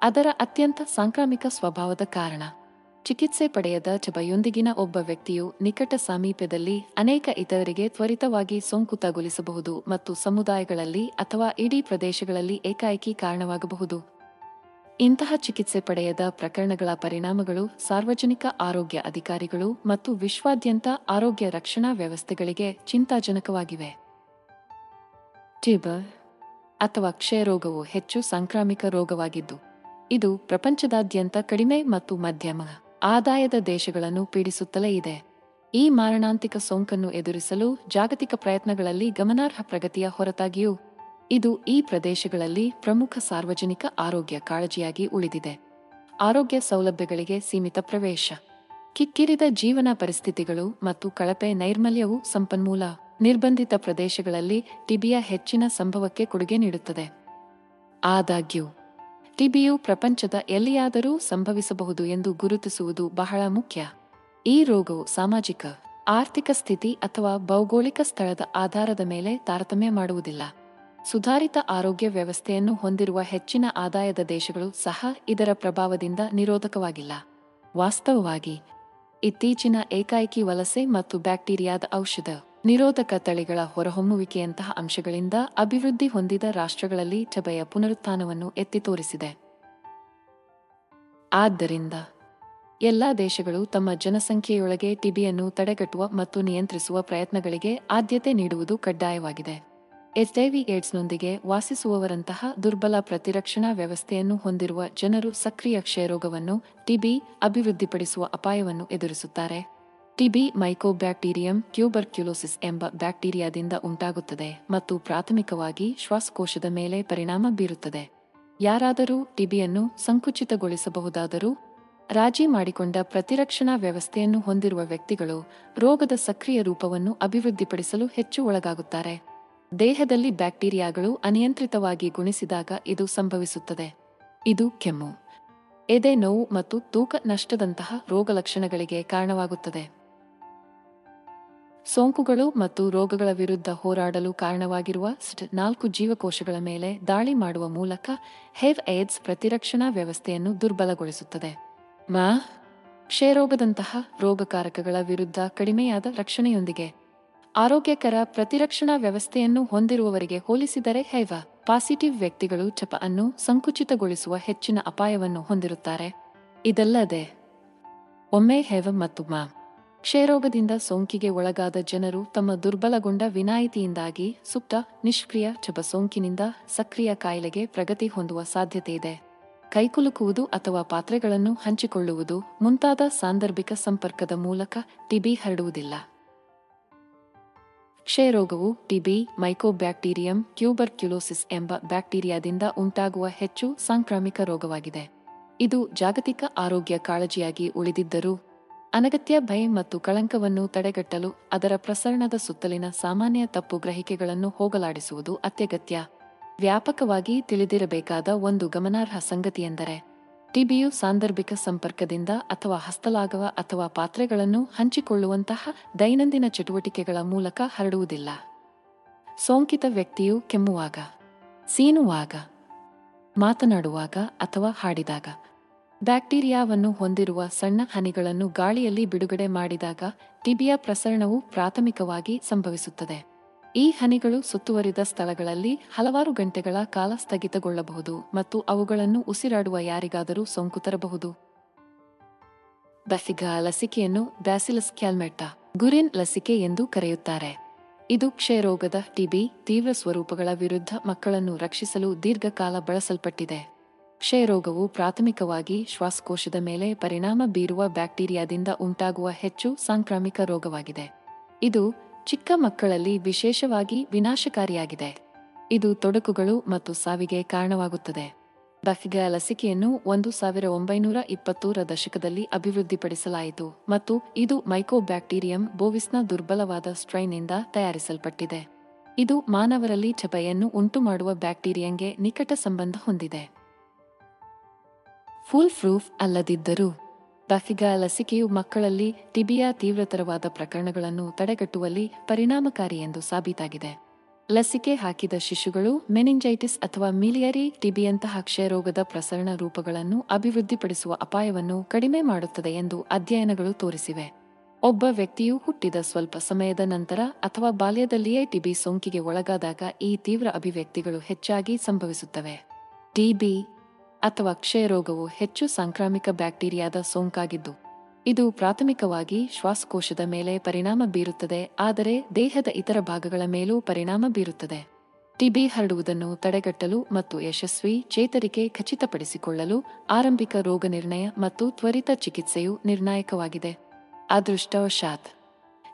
ಅದರ ಅತ್ಯಂತ ಸಾಂಕ್ರಾಮಿಕ ಸ್ವಭಾವದ ಕಾರಣ. ಚಿಕಿತ್ಸೆ ಪಡೆಯದ ಚಬೆಯೊಂದಿಗಿನ ಒಬ್ಬ ವ್ಯಕ್ತಿಯು ನಿಕಟ ಸಾಮೀಪ್ಯದಲ್ಲಿ ಅನೇಕ ಇತರರಿಗೆ ತ್ವರಿತವಾಗಿ ಸೋಂಕು ತಗುಲಿಸಬಹುದು ಮತ್ತು ಸಮುದಾಯಗಳಲ್ಲಿ ಅಥವಾ ಇಡೀ ಪ್ರದೇಶಗಳಲ್ಲಿ ಏಕಾಏಕಿ ಕಾರಣವಾಗಬಹುದು. ಇಂತಹ ಚಿಕಿತ್ಸೆ ಪಡೆಯದ ಪ್ರಕರಣಗಳ ಪರಿಣಾಮಗಳು ಸಾರ್ವಜನಿಕ ಆರೋಗ್ಯ ಅಧಿಕಾರಿಗಳು ಮತ್ತು ವಿಶ್ವಾದ್ಯಂತ ಆರೋಗ್ಯ ರಕ್ಷಣಾ ವ್ಯವಸ್ಥೆಗಳಿಗೆ ಚಿಂತಾಜನಕವಾಗಿವೆ. ಟಿಬಿ ಅಥವಾ ಕ್ಷಯರೋಗವು ಹೆಚ್ಚು ಸಾಂಕ್ರಾಮಿಕ ರೋಗವಾಗಿದ್ದು, ಇದು ಪ್ರಪಂಚದಾದ್ಯಂತ ಕಡಿಮೆ ಮತ್ತು ಮಧ್ಯಮ ಆದಾಯದ ದೇಶಗಳನ್ನು ಪೀಡಿಸುತ್ತಲೇ ಇದೆ. ಈ ಮಾರಣಾಂತಿಕ ಸೋಂಕನ್ನು ಎದುರಿಸಲು ಜಾಗತಿಕ ಪ್ರಯತ್ನಗಳಲ್ಲಿ ಗಮನಾರ್ಹ ಪ್ರಗತಿಯ ಹೊರತಾಗಿಯೂ, ಇದು ಈ ಪ್ರದೇಶಗಳಲ್ಲಿ ಪ್ರಮುಖ ಸಾರ್ವಜನಿಕ ಆರೋಗ್ಯ ಕಾಳಜಿಯಾಗಿ ಉಳಿದಿದೆ. ಆರೋಗ್ಯ ಸೌಲಭ್ಯಗಳಿಗೆ ಸೀಮಿತ ಪ್ರವೇಶ, ಕಿಕ್ಕಿರಿದ ಜೀವನ ಪರಿಸ್ಥಿತಿಗಳು ಮತ್ತು ಕಳಪೆ ನೈರ್ಮಲ್ಯವು ಸಂಪನ್ಮೂಲ ನಿರ್ಬಂಧಿತ ಪ್ರದೇಶಗಳಲ್ಲಿ ಟಿಬಿಯ ಹೆಚ್ಚಿನ ಸಂಭವಕ್ಕೆ ಕೊಡುಗೆ ನೀಡುತ್ತದೆ. ಆದಾಗ್ಯೂ, ಟಿಬಿಯು ಪ್ರಪಂಚದ ಎಲ್ಲಿಯಾದರೂ ಸಂಭವಿಸಬಹುದು ಎಂದು ಗುರುತಿಸುವುದು ಬಹಳ ಮುಖ್ಯ. ಈ ರೋಗವು ಸಾಮಾಜಿಕ, ಆರ್ಥಿಕ ಸ್ಥಿತಿ ಅಥವಾ ಭೌಗೋಳಿಕ ಸ್ಥಳದ ಆಧಾರದ ಮೇಲೆ ತಾರತಮ್ಯ ಮಾಡುವುದಿಲ್ಲ. ಸುಧಾರಿತ ಆರೋಗ್ಯ ವ್ಯವಸ್ಥೆಯನ್ನು ಹೊಂದಿರುವ ಹೆಚ್ಚಿನ ಆದಾಯದ ದೇಶಗಳು ಸಹ ಇದರ ಪ್ರಭಾವದಿಂದ ನಿರೋಧಕವಾಗಿಲ್ಲ. ವಾಸ್ತವವಾಗಿ, ಇತ್ತೀಚಿನ ಏಕಾಏಕಿ ವಲಸೆ ಮತ್ತು ಬ್ಯಾಕ್ಟೀರಿಯಾದ ಔಷಧ ನಿರೋಧಕ ತಳಿಗಳ ಹೊರಹೊಮ್ಮುವಿಕೆಯಂತಹ ಅಂಶಗಳಿಂದ ಅಭಿವೃದ್ಧಿ ಹೊಂದಿದ ರಾಷ್ಟ್ರಗಳಲ್ಲಿ ಚಬೆಯ ಪುನರುತ್ಥಾನವನ್ನು ಎತ್ತಿ ತೋರಿಸಿದೆ. ಆದ್ದರಿಂದ ಎಲ್ಲಾ ದೇಶಗಳು ತಮ್ಮ ಜನಸಂಖ್ಯೆಯೊಳಗೆ ಟಿಬಿಯನ್ನು ತಡೆಗಟ್ಟುವ ಮತ್ತು ನಿಯಂತ್ರಿಸುವ ಪ್ರಯತ್ನಗಳಿಗೆ ಆದ್ಯತೆ ನೀಡುವುದು ಕಡ್ಡಾಯವಾಗಿದೆ. ಎಚ್ಐವಿ ಏಡ್ಸ್ನೊಂದಿಗೆ ವಾಸಿಸುವವರಂತಹ ದುರ್ಬಲ ಪ್ರತಿರಕ್ಷಣಾ ವ್ಯವಸ್ಥೆಯನ್ನು ಹೊಂದಿರುವ ಜನರು ಸಕ್ರಿಯ ಕ್ಷಯರೋಗವನ್ನು ಟಿಬಿ ಅಭಿವೃದ್ಧಿಪಡಿಸುವ ಅಪಾಯವನ್ನು ಎದುರಿಸುತ್ತಾರೆ. ಟಿಬಿ ಮೈಕೋಬ್ಯಾಕ್ಟೀರಿಯಂ ಟ್ಯೂಬರ್ಕ್ಯುಲೋಸಿಸ್ ಎಂಬ ಬ್ಯಾಕ್ಟೀರಿಯಾದಿಂದ ಉಂಟಾಗುತ್ತದೆ ಮತ್ತು ಪ್ರಾಥಮಿಕವಾಗಿ ಶ್ವಾಸಕೋಶದ ಮೇಲೆ ಪರಿಣಾಮ ಬೀರುತ್ತದೆ. ಯಾರಾದರೂ ಟಿಬಿಯನ್ನು ಸಂಕುಚಿತಗೊಳಿಸಬಹುದಾದರೂ, ರಾಜಿ ಮಾಡಿಕೊಂಡ ಪ್ರತಿರಕ್ಷಣಾ ವ್ಯವಸ್ಥೆಯನ್ನು ಹೊಂದಿರುವ ವ್ಯಕ್ತಿಗಳು ರೋಗದ ಸಕ್ರಿಯ ರೂಪವನ್ನು ಅಭಿವೃದ್ಧಿಪಡಿಸಲು ಹೆಚ್ಚು ಒಳಗಾಗುತ್ತಾರೆ. ದೇಹದಲ್ಲಿ ಬ್ಯಾಕ್ಟೀರಿಯಾಗಳು ಅನಿಯಂತ್ರಿತವಾಗಿ ಗುಣಿಸಿದಾಗ ಇದು ಸಂಭವಿಸುತ್ತದೆ. ಇದು ಕೆಮ್ಮು, ಎದೆ ನೋವು ಮತ್ತು ತೂಕ ನಷ್ಟದಂತಹ ರೋಗಲಕ್ಷಣಗಳಿಗೆ ಕಾರಣವಾಗುತ್ತದೆ. ಸೋಂಕುಗಳು ಮತ್ತು ರೋಗಗಳ ವಿರುದ್ಧ ಹೋರಾಡಲು ಕಾರಣವಾಗಿರುವ SID4 ಜೀವಕೋಶಗಳ ಮೇಲೆ ದಾಳಿ ಮಾಡುವ ಮೂಲಕ HIV ಏಡ್ಸ್ ಪ್ರತಿರಕ್ಷಣಾ ವ್ಯವಸ್ಥೆಯನ್ನು ದುರ್ಬಲಗೊಳಿಸುತ್ತದೆ. ಕ್ಷಯರೋಗದಂತಹ ರೋಗಕಾರಕಗಳ ವಿರುದ್ಧ ಕಡಿಮೆಯಾದ ರಕ್ಷಣೆಯೊಂದಿಗೆ ಆರೋಗ್ಯಕರ ಪ್ರತಿರಕ್ಷಣಾ ವ್ಯವಸ್ಥೆಯನ್ನು ಹೊಂದಿರುವವರಿಗೆ ಹೋಲಿಸಿದರೆ HIV ಪಾಸಿಟಿವ್ ವ್ಯಕ್ತಿಗಳು ಚಪ ಅನ್ನು ಸಂಕುಚಿತಗೊಳಿಸುವ ಹೆಚ್ಚಿನ ಅಪಾಯವನ್ನು ಹೊಂದಿರುತ್ತಾರೆ. ಇದಲ್ಲದೆ, ಒಮ್ಮೆ HIV ಮತ್ತು ಕ್ಷಯರೋಗದಿಂದ ಸೋಂಕಿಗೆ ಒಳಗಾದ ಜನರು ತಮ್ಮ ದುರ್ಬಲಗೊಂಡ ವಿನಾಯಿತಿಯಿಂದಾಗಿ ಸುಪ್ತ, ನಿಷ್ಕ್ರಿಯ ಚಪ ಸೋಂಕಿನಿಂದ ಸಕ್ರಿಯ ಕಾಯಿಲೆಗೆ ಪ್ರಗತಿ ಹೊಂದುವ ಸಾಧ್ಯತೆಯಿದೆ. ಕೈಕುಲುಕುವುದು ಅಥವಾ ಪಾತ್ರೆಗಳನ್ನು ಹಂಚಿಕೊಳ್ಳುವುದು ಮುಂತಾದ ಸಾಂದರ್ಭಿಕ ಸಂಪರ್ಕದ ಮೂಲಕ ಟಿಬಿ ಹರಡುವುದಿಲ್ಲ. ಕ್ಷಯರೋಗವು ಟಿಬಿ ಮೈಕೋಬ್ಯಾಕ್ಟೀರಿಯಂ ಟ್ಯೂಬರ್ಕ್ಯುಲೋಸಿಸ್ ಎಂಬ ಬ್ಯಾಕ್ಟೀರಿಯಾದಿಂದ ಉಂಟಾಗುವ ಹೆಚ್ಚು ಸಾಂಕ್ರಾಮಿಕ ರೋಗವಾಗಿದೆ. ಇದು ಜಾಗತಿಕ ಆರೋಗ್ಯ ಕಾಳಜಿಯಾಗಿ ಉಳಿದಿದ್ದರೂ, ಅನಗತ್ಯ ಭಯ ಮತ್ತು ಕಳಂಕವನ್ನು ತಡೆಗಟ್ಟಲು ಅದರ ಪ್ರಸರಣದ ಸುತ್ತಲಿನ ಸಾಮಾನ್ಯ ತಪ್ಪು ಗ್ರಹಿಕೆಗಳನ್ನು ಹೋಗಲಾಡಿಸುವುದು ಅತ್ಯಗತ್ಯ. ವ್ಯಾಪಕವಾಗಿ ತಿಳಿದಿರಬೇಕಾದ ಒಂದು ಗಮನಾರ್ಹ ಸಂಗತಿಯೆಂದರೆ, ಟಿಬಿಯು ಸಾಂದರ್ಭಿಕ ಸಂಪರ್ಕದಿಂದ ಅಥವಾ ಹಸ್ತಲಾಗವ ಅಥವಾ ಪಾತ್ರೆಗಳನ್ನು ಹಂಚಿಕೊಳ್ಳುವಂತಹ ದೈನಂದಿನ ಚಟುವಟಿಕೆಗಳ ಮೂಲಕ ಹರಡುವುದಿಲ್ಲ. ಸೋಂಕಿತ ವ್ಯಕ್ತಿಯು ಕೆಮ್ಮುವಾಗ, ಸೀನುವಾಗ, ಮಾತನಾಡುವಾಗ ಅಥವಾ ಹಾಡಿದಾಗ, ಬ್ಯಾಕ್ಟೀರಿಯಾವನ್ನು ಹೊಂದಿರುವ ಸಣ್ಣ ಹನಿಗಳನ್ನು ಗಾಳಿಯಲ್ಲಿ ಬಿಡುಗಡೆ ಮಾಡಿದಾಗ ಟಿಬಿಯ ಪ್ರಸರಣವು ಪ್ರಾಥಮಿಕವಾಗಿ ಸಂಭವಿಸುತ್ತದೆ. ಈ ಹನಿಗಳು ಸುತ್ತುವರಿದ ಸ್ಥಳಗಳಲ್ಲಿ ಹಲವಾರು ಗಂಟೆಗಳ ಕಾಲ ಸ್ಥಗಿತಗೊಳ್ಳಬಹುದು ಮತ್ತು ಅವುಗಳನ್ನು ಉಸಿರಾಡುವ ಯಾರಿಗಾದರೂ ಸೋಂಕು ತರಬಹುದು. ಬಫಿಗಾ ಲಸಿಕೆಯನ್ನು ಬ್ಯಾಸಿಲಸ್ ಕ್ಯಾಲ್ಮೆಟ್ಟಾ ಗುರಿನ್ ಲಸಿಕೆ ಎಂದು ಕರೆಯುತ್ತಾರೆ. ಇದು ಕ್ಷಯರೋಗದ ಟಿಬಿ ತೀವ್ರ ಸ್ವರೂಪಗಳ ವಿರುದ್ಧ ಮಕ್ಕಳನ್ನು ರಕ್ಷಿಸಲು ದೀರ್ಘಕಾಲ ಬಳಸಲ್ಪಟ್ಟಿದೆ. ಕ್ಷಯರೋಗವು ಪ್ರಾಥಮಿಕವಾಗಿ ಶ್ವಾಸಕೋಶದ ಮೇಲೆ ಪರಿಣಾಮ ಬೀರುವ ಬ್ಯಾಕ್ಟೀರಿಯಾದಿಂದ ಉಂಟಾಗುವ ಹೆಚ್ಚು ಸಾಂಕ್ರಾಮಿಕ ರೋಗವಾಗಿದೆ. ಇದು ಚಿಕ್ಕ ಮಕ್ಕಳಲ್ಲಿ ವಿಶೇಷವಾಗಿ ವಿನಾಶಕಾರಿಯಾಗಿದೆ. ಇದು ತೊಡಕುಗಳು ಮತ್ತು ಸಾವಿಗೆ ಕಾರಣವಾಗುತ್ತದೆ. ಬಫಿಗಾ ಲಸಿಕೆಯನ್ನು 1920ರ ದಶಕದಲ್ಲಿ ಅಭಿವೃದ್ಧಿಪಡಿಸಲಾಯಿತು ಮತ್ತು ಇದು ಮೈಕೋಬ್ಯಾಕ್ಟೀರಿಯಂ ಬೋವಿಸ್ನ ದುರ್ಬಲವಾದ ಸ್ಟ್ರೈನ್ನಿಂದ ತಯಾರಿಸಲ್ಪಟ್ಟಿದೆ. ಇದು ಮಾನವರಲ್ಲಿ ಚಪೆಯನ್ನು ಉಂಟುಮಾಡುವ ಬ್ಯಾಕ್ಟೀರಿಯಂಗೆ ನಿಕಟ ಸಂಬಂಧ ಹೊಂದಿದೆ. ಫುಲ್ ಪ್ರೂಫ್ ಅಲ್ಲದಿದ್ದರೂ, ಬಫಿಗಾ ಲಸಿಕೆಯು ಮಕ್ಕಳಲ್ಲಿ ಟಿಬಿಯ ತೀವ್ರತರವಾದ ಪ್ರಕರಣಗಳನ್ನು ತಡೆಗಟ್ಟುವಲ್ಲಿ ಪರಿಣಾಮಕಾರಿ ಎಂದು ಸಾಬೀತಾಗಿದೆ. ಲಸಿಕೆ ಹಾಕಿದ ಶಿಶುಗಳು ಮೆನಿಂಜೈಟಿಸ್ ಅಥವಾ ಮಿಲಿಯರಿ ಟಿಬಿಯಂತಹ ಕ್ಷಯರೋಗದ ಪ್ರಸರಣ ರೂಪಗಳನ್ನು ಅಭಿವೃದ್ಧಿಪಡಿಸುವ ಅಪಾಯವನ್ನು ಕಡಿಮೆ ಮಾಡುತ್ತದೆ ಎಂದು ಅಧ್ಯಯನಗಳು ತೋರಿಸಿವೆ. ಒಬ್ಬ ವ್ಯಕ್ತಿಯು ಹುಟ್ಟಿದ ಸ್ವಲ್ಪ ಸಮಯದ ನಂತರ ಅಥವಾ ಬಾಲ್ಯದಲ್ಲಿಯೇ ಟಿಬಿ ಸೋಂಕಿಗೆ ಒಳಗಾದಾಗ ಈ ತೀವ್ರ ಅಭಿವ್ಯಕ್ತಿಗಳು ಹೆಚ್ಚಾಗಿ ಸಂಭವಿಸುತ್ತವೆ. ಟಿಬಿ ಅಥವಾ ಕ್ಷಯರೋಗವು ಹೆಚ್ಚು ಸಾಂಕ್ರಾಮಿಕ ಬ್ಯಾಕ್ಟೀರಿಯಾದ ಸೋಂಕಾಗಿದ್ದು, ಇದು ಪ್ರಾಥಮಿಕವಾಗಿ ಶ್ವಾಸಕೋಶದ ಮೇಲೆ ಪರಿಣಾಮ ಬೀರುತ್ತದೆ, ಆದರೆ ದೇಹದ ಇತರ ಭಾಗಗಳ ಮೇಲೂ ಪರಿಣಾಮ ಬೀರುತ್ತದೆ. ಟಿಬಿ ಹರಡುವುದನ್ನು ತಡೆಗಟ್ಟಲು ಮತ್ತು ಯಶಸ್ವಿ ಚೇತರಿಕೆ ಖಚಿತಪಡಿಸಿಕೊಳ್ಳಲು ಆರಂಭಿಕ ರೋಗನಿರ್ಣಯ ಮತ್ತು ತ್ವರಿತ ಚಿಕಿತ್ಸೆಯು ನಿರ್ಣಾಯಕವಾಗಿದೆ. ಅದೃಷ್ಟವಶಾತ್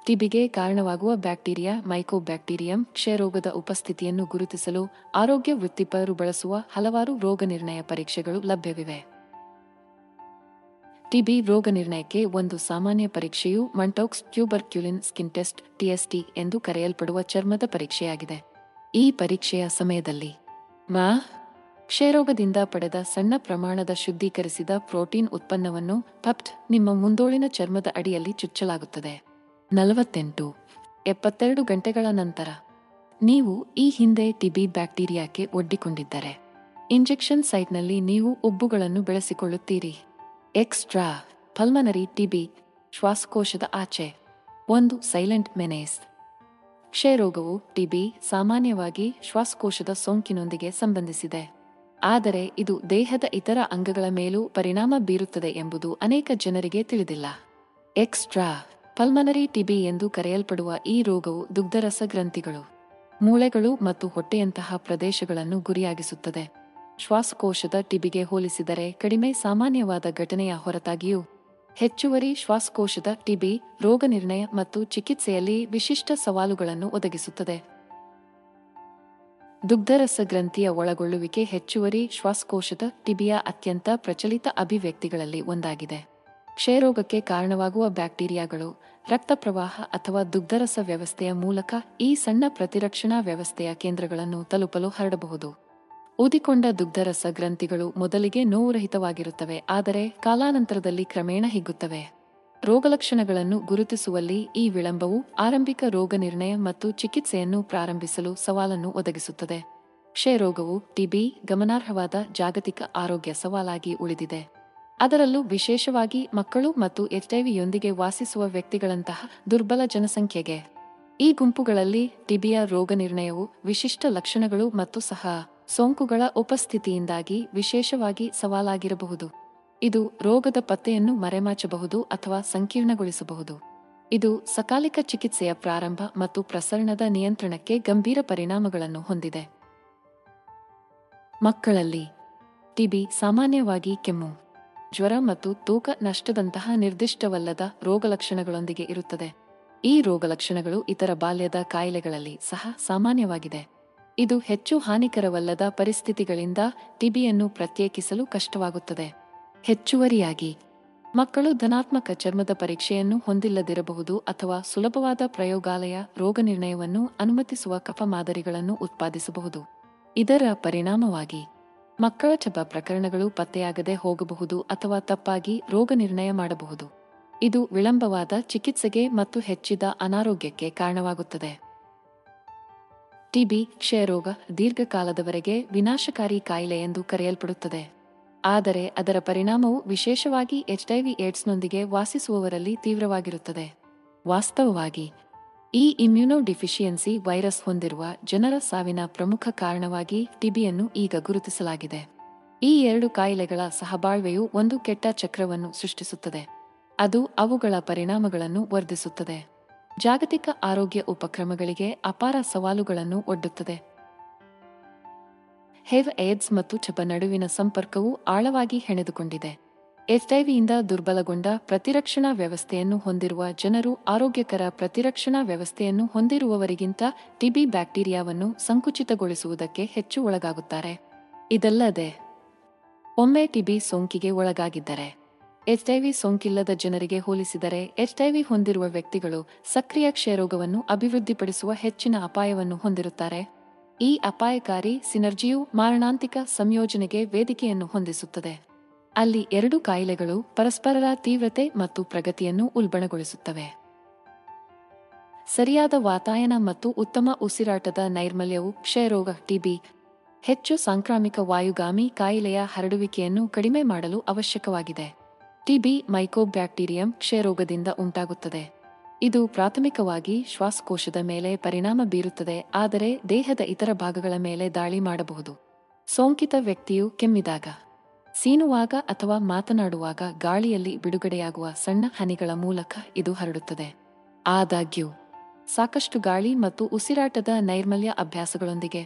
ಟಿಬಿಗೆ ಕಾರಣವಾಗುವ ಬ್ಯಾಕ್ಟೀರಿಯಾ ಮೈಕೋಬ್ಯಾಕ್ಟೀರಿಯಂ ಕ್ಷಯರೋಗದ ಉಪಸ್ಥಿತಿಯನ್ನು ಗುರುತಿಸಲು ಆರೋಗ್ಯ ವೃತ್ತಿಪರರು ಬಳಸುವ ಹಲವಾರು ರೋಗನಿರ್ಣಯ ಪರೀಕ್ಷೆಗಳು ಲಭ್ಯವಿವೆ. ಟಿಬಿ ರೋಗನಿರ್ಣಯಕ್ಕೆ ಒಂದು ಸಾಮಾನ್ಯ ಪರೀಕ್ಷೆಯು ಮಂಟೌಕ್ಸ್ ಟ್ಯೂಬರ್ಕ್ಯುಲಿನ್ ಸ್ಕಿನ್ ಟೆಸ್ಟ್ (TST) ಎಂದು ಕರೆಯಲ್ಪಡುವ ಚರ್ಮದ ಪರೀಕ್ಷೆಯಾಗಿದೆ. ಈ ಪರೀಕ್ಷೆಯ ಸಮಯದಲ್ಲಿ ಕ್ಷಯರೋಗದಿಂದ ಪಡೆದ ಸಣ್ಣ ಪ್ರಮಾಣದ ಶುದ್ಧೀಕರಿಸಿದ ಪ್ರೋಟೀನ್ ಉತ್ಪನ್ನವನ್ನು ಪಪ್ಟ್ ನಿಮ್ಮ ಮುಂದೋಳಿನ ಚರ್ಮದ ಅಡಿಯಲ್ಲಿ ಚುಚ್ಚಲಾಗುತ್ತದೆ. 48-72 ಗಂಟೆಗಳ ನಂತರ ನೀವು ಈ ಹಿಂದೆ ಟಿಬಿ ಬ್ಯಾಕ್ಟೀರಿಯಾಕ್ಕೆ ಒಡ್ಡಿಕೊಂಡಿದ್ದರೆ ಇಂಜೆಕ್ಷನ್ ಸೈಟ್ನಲ್ಲಿ ನೀವು ಉಬ್ಬುಗಳನ್ನು ಬೆಳೆಸಿಕೊಳ್ಳುತ್ತೀರಿ. ಎಕ್ಸ್ಟ್ರಾ ಪಲ್ಮನರಿ ಟಿಬಿ ಶ್ವಾಸಕೋಶದ ಆಚೆ ಒಂದು ಸೈಲೆಂಟ್ ಮೆನೇಸ್. ಕ್ಷಯರೋಗವು ಟಿಬಿ ಸಾಮಾನ್ಯವಾಗಿ ಶ್ವಾಸಕೋಶದ ಸೋಂಕಿನೊಂದಿಗೆ ಸಂಬಂಧಿಸಿದೆ, ಆದರೆ ಇದು ದೇಹದ ಇತರ ಅಂಗಗಳ ಮೇಲೂ ಪರಿಣಾಮ ಬೀರುತ್ತದೆ ಎಂಬುದು ಅನೇಕ ಜನರಿಗೆ ತಿಳಿದಿಲ್ಲ. ಎಕ್ಸ್ಟ್ರಾ ಪಲ್ಮನರಿ ಟಿಬಿ ಎಂದು ಕರೆಯಲ್ಪಡುವ ಈ ರೋಗವು ದುಗ್ಧರಸ ಗ್ರಂಥಿಗಳು, ಮೂಳೆಗಳು ಮತ್ತು ಹೊಟ್ಟೆಯಂತಹ ಪ್ರದೇಶಗಳನ್ನು ಗುರಿಯಾಗಿಸುತ್ತದೆ. ಶ್ವಾಸಕೋಶದ ಟಿಬಿಗೆ ಹೋಲಿಸಿದರೆ ಕಡಿಮೆ ಸಾಮಾನ್ಯವಾದ ಘಟನೆಯ ಹೊರತಾಗಿಯೂ ಹೆಚ್ಚುವರಿ ಶ್ವಾಸಕೋಶದ ಟಿಬಿ ರೋಗನಿರ್ಣಯ ಮತ್ತು ಚಿಕಿತ್ಸೆಯಲ್ಲಿ ವಿಶಿಷ್ಟ ಸವಾಲುಗಳನ್ನು ಒದಗಿಸುತ್ತದೆ. ದುಗ್ಧರಸ ಗ್ರಂಥಿಯ ಒಳಗೊಳ್ಳುವಿಕೆ ಹೆಚ್ಚುವರಿ ಶ್ವಾಸಕೋಶದ ಟಿಬಿಯ ಅತ್ಯಂತ ಪ್ರಚಲಿತ ಅಭಿವ್ಯಕ್ತಿಗಳಲ್ಲಿ ಒಂದಾಗಿದೆ. ಕ್ಷಯರೋಗಕ್ಕೆ ಕಾರಣವಾಗುವ ಬ್ಯಾಕ್ಟೀರಿಯಾಗಳು ರಕ್ತ ಪ್ರವಾಹ ಅಥವಾ ದುಗ್ಧರಸ ವ್ಯವಸ್ಥೆಯ ಮೂಲಕ ಈ ಸಣ್ಣ ಪ್ರತಿರಕ್ಷಣಾ ವ್ಯವಸ್ಥೆಯ ಕೇಂದ್ರಗಳನ್ನು ತಲುಪಲು ಹರಡಬಹುದು. ಊದಿಕೊಂಡ ದುಗ್ಧರಸ ಗ್ರಂಥಿಗಳು ಮೊದಲಿಗೆ ನೋವುರಹಿತವಾಗಿರುತ್ತವೆ, ಆದರೆ ಕಾಲಾನಂತರದಲ್ಲಿ ಕ್ರಮೇಣ ಹಿಗ್ಗುತ್ತವೆ. ರೋಗಲಕ್ಷಣಗಳನ್ನು ಗುರುತಿಸುವಲ್ಲಿ ಈ ವಿಳಂಬವು ಆರಂಭಿಕ ರೋಗನಿರ್ಣಯ ಮತ್ತು ಚಿಕಿತ್ಸೆಯನ್ನು ಪ್ರಾರಂಭಿಸಲು ಸವಾಲನ್ನು ಒದಗಿಸುತ್ತದೆ. ಕ್ಷಯರೋಗವು ಟಿಬಿ ಗಮನಾರ್ಹವಾದ ಜಾಗತಿಕ ಆರೋಗ್ಯ ಸವಾಲಾಗಿ ಉಳಿದಿದೆ, ಅದರಲ್ಲೂ ವಿಶೇಷವಾಗಿ ಮಕ್ಕಳು ಮತ್ತು ಎಚ್ಐವಿಯೊಂದಿಗೆ ವಾಸಿಸುವ ವ್ಯಕ್ತಿಗಳಂತಹ ದುರ್ಬಲ ಜನಸಂಖ್ಯೆಗೆ. ಈ ಗುಂಪುಗಳಲ್ಲಿ ಟಿಬಿಯ ರೋಗನಿರ್ಣಯವು ವಿಶಿಷ್ಟ ಲಕ್ಷಣಗಳು ಮತ್ತು ಸಹ ಸೋಂಕುಗಳ ಉಪಸ್ಥಿತಿಯಿಂದಾಗಿ ವಿಶೇಷವಾಗಿ ಸವಾಲಾಗಿರಬಹುದು. ಇದು ರೋಗದ ಪತ್ತೆಯನ್ನು ಮರೆಮಾಚಬಹುದು ಅಥವಾ ಸಂಕೀರ್ಣಗೊಳಿಸಬಹುದು. ಇದು ಸಕಾಲಿಕ ಚಿಕಿತ್ಸೆಯ ಪ್ರಾರಂಭ ಮತ್ತು ಪ್ರಸರಣದ ನಿಯಂತ್ರಣಕ್ಕೆ ಗಂಭೀರ ಪರಿಣಾಮಗಳನ್ನು ಹೊಂದಿದೆ. ಮಕ್ಕಳಲ್ಲಿ ಟಿಬಿ ಸಾಮಾನ್ಯವಾಗಿ ಕೆಮ್ಮು, ಜ್ವರ ಮತ್ತು ತೂಕ ನಷ್ಟದಂತಹ ನಿರ್ದಿಷ್ಟವಲ್ಲದ ರೋಗಲಕ್ಷಣಗಳೊಂದಿಗೆ ಇರುತ್ತದೆ. ಈ ರೋಗಲಕ್ಷಣಗಳು ಇತರ ಬಾಲ್ಯದ ಕಾಯಿಲೆಗಳಲ್ಲಿ ಸಹ ಸಾಮಾನ್ಯವಾಗಿದೆ. ಇದು ಹೆಚ್ಚು ಹಾನಿಕರವಲ್ಲದ ಪರಿಸ್ಥಿತಿಗಳಿಂದ ಟಿಬಿಯನ್ನು ಪ್ರತ್ಯೇಕಿಸಲು ಕಷ್ಟವಾಗುತ್ತದೆ. ಹೆಚ್ಚುವರಿಯಾಗಿ, ಮಕ್ಕಳು ಧನಾತ್ಮಕ ಚರ್ಮದ ಪರೀಕ್ಷೆಯನ್ನು ಹೊಂದಿಲ್ಲದಿರಬಹುದು ಅಥವಾ ಸುಲಭವಾದ ಪ್ರಯೋಗಾಲಯ ರೋಗನಿರ್ಣಯವನ್ನು ಅನುಮತಿಸುವ ಕಫ ಮಾದರಿಗಳನ್ನು ಉತ್ಪಾದಿಸಬಹುದು. ಇದರ ಪರಿಣಾಮವಾಗಿ ಮಕ್ಕಳ ಟಿಬಿ ಪ್ರಕರಣಗಳು ಪತ್ತೆಯಾಗದೆ ಹೋಗಬಹುದು ಅಥವಾ ತಪ್ಪಾಗಿ ರೋಗನಿರ್ಣಯ ಮಾಡಬಹುದು. ಇದು ವಿಳಂಬವಾದ ಚಿಕಿತ್ಸೆಗೆ ಮತ್ತು ಹೆಚ್ಚಿದ ಅನಾರೋಗ್ಯಕ್ಕೆ ಕಾರಣವಾಗುತ್ತದೆ. ಟಿಬಿ ಕ್ಷಯರೋಗ ದೀರ್ಘಕಾಲದವರೆಗೆ ವಿನಾಶಕಾರಿ ಕಾಯಿಲೆ ಎಂದು ಕರೆಯಲ್ಪಡುತ್ತದೆ, ಆದರೆ ಅದರ ಪರಿಣಾಮವು ವಿಶೇಷವಾಗಿ HIV/AIDS ವಾಸಿಸುವವರಲ್ಲಿ ತೀವ್ರವಾಗಿರುತ್ತದೆ. ವಾಸ್ತವವಾಗಿ, ಈ ಇಮ್ಯುನೋಡಿಫಿಷಿಯನ್ಸಿ ವೈರಸ್ ಹೊಂದಿರುವ ಜನರ ಸಾವಿನ ಪ್ರಮುಖ ಕಾರಣವಾಗಿ ಟಿಬಿಯನ್ನು ಈಗ ಗುರುತಿಸಲಾಗಿದೆ. ಈ ಎರಡು ಕಾಯಿಲೆಗಳ ಸಹಬಾಳ್ವೆಯು ಒಂದು ಕೆಟ್ಟ ಚಕ್ರವನ್ನು ಸೃಷ್ಟಿಸುತ್ತದೆ, ಅದು ಅವುಗಳ ಪರಿಣಾಮಗಳನ್ನು ವರ್ಧಿಸುತ್ತದೆ. ಜಾಗತಿಕ ಆರೋಗ್ಯ ಉಪಕ್ರಮಗಳಿಗೆ ಅಪಾರ ಸವಾಲುಗಳನ್ನು ಒಡ್ಡುತ್ತದೆ. HIV/AIDS ಮತ್ತು ಟಿಬಿ ನಡುವಿನ ಸಂಪರ್ಕವು ಆಳವಾಗಿ ಹೆಣೆದುಕೊಂಡಿದೆ. HIVಯಿಂದ ದುರ್ಬಲಗೊಂಡ ಪ್ರತಿರಕ್ಷಣಾ ವ್ಯವಸ್ಥೆಯನ್ನು ಹೊಂದಿರುವ ಜನರು ಆರೋಗ್ಯಕರ ಪ್ರತಿರಕ್ಷಣಾ ವ್ಯವಸ್ಥೆಯನ್ನು ಹೊಂದಿರುವವರಿಗಿಂತ ಟಿಬಿ ಬ್ಯಾಕ್ಟೀರಿಯಾವನ್ನು ಸಂಕುಚಿತಗೊಳಿಸುವುದಕ್ಕೆ ಹೆಚ್ಚು ಒಳಗಾಗುತ್ತಾರೆ. ಇದಲ್ಲದೆ, ಒಮ್ಮೆ ಟಿಬಿ ಸೋಂಕಿಗೆ ಒಳಗಾಗಿದ್ದರೆ HIV ಸೋಂಕಿಲ್ಲದ ಜನರಿಗೆ ಹೋಲಿಸಿದರೆ HIV ಹೊಂದಿರುವ ವ್ಯಕ್ತಿಗಳು ಸಕ್ರಿಯ ಕ್ಷಯರೋಗವನ್ನು ಅಭಿವೃದ್ಧಿಪಡಿಸುವ ಹೆಚ್ಚಿನ ಅಪಾಯವನ್ನು ಹೊಂದಿರುತ್ತಾರೆ. ಈ ಅಪಾಯಕಾರಿ ಸಿನರ್ಜಿಯು ಮಾರಣಾಂತಿಕ ಸಂಯೋಜನೆಗೆ ವೇದಿಕೆಯನ್ನು ಹೊಂದಿಸುತ್ತದೆ, ಅಲ್ಲಿ ಎರಡು ಕಾಯಿಲೆಗಳು ಪರಸ್ಪರರ ತೀವ್ರತೆ ಮತ್ತು ಪ್ರಗತಿಯನ್ನು ಉಲ್ಬಣಗೊಳಿಸುತ್ತವೆ. ಸರಿಯಾದ ವಾತಾಯನ ಮತ್ತು ಉತ್ತಮ ಉಸಿರಾಟದ ನೈರ್ಮಲ್ಯವು ಕ್ಷಯರೋಗ ಟಿಬಿ ಹೆಚ್ಚು ಸಾಂಕ್ರಾಮಿಕ ವಾಯುಗಾಮಿ ಕಾಯಿಲೆಯ ಹರಡುವಿಕೆಯನ್ನು ಕಡಿಮೆ ಮಾಡಲು ಅವಶ್ಯಕವಾಗಿದೆ. ಟಿಬಿ ಮೈಕೋಬ್ಯಾಕ್ಟೀರಿಯಂ ಕ್ಷಯರೋಗದಿಂದ ಉಂಟಾಗುತ್ತದೆ. ಇದು ಪ್ರಾಥಮಿಕವಾಗಿ ಶ್ವಾಸಕೋಶದ ಮೇಲೆ ಪರಿಣಾಮ ಬೀರುತ್ತದೆ, ಆದರೆ ದೇಹದ ಇತರ ಭಾಗಗಳ ಮೇಲೆ ದಾಳಿ ಮಾಡಬಹುದು. ಸೋಂಕಿತ ವ್ಯಕ್ತಿಯು ಕೆಮ್ಮಿದಾಗ, ಸೀನುವಾಗ ಅಥವಾ ಮಾತನಾಡುವಾಗ ಗಾಳಿಯಲ್ಲಿ ಬಿಡುಗಡೆಯಾಗುವ ಸಣ್ಣ ಹನಿಗಳ ಮೂಲಕ ಇದು ಹರಡುತ್ತದೆ. ಆದಾಗ್ಯೂ, ಸಾಕಷ್ಟು ಗಾಳಿ ಮತ್ತು ಉಸಿರಾಟದ ನೈರ್ಮಲ್ಯ ಅಭ್ಯಾಸಗಳೊಂದಿಗೆ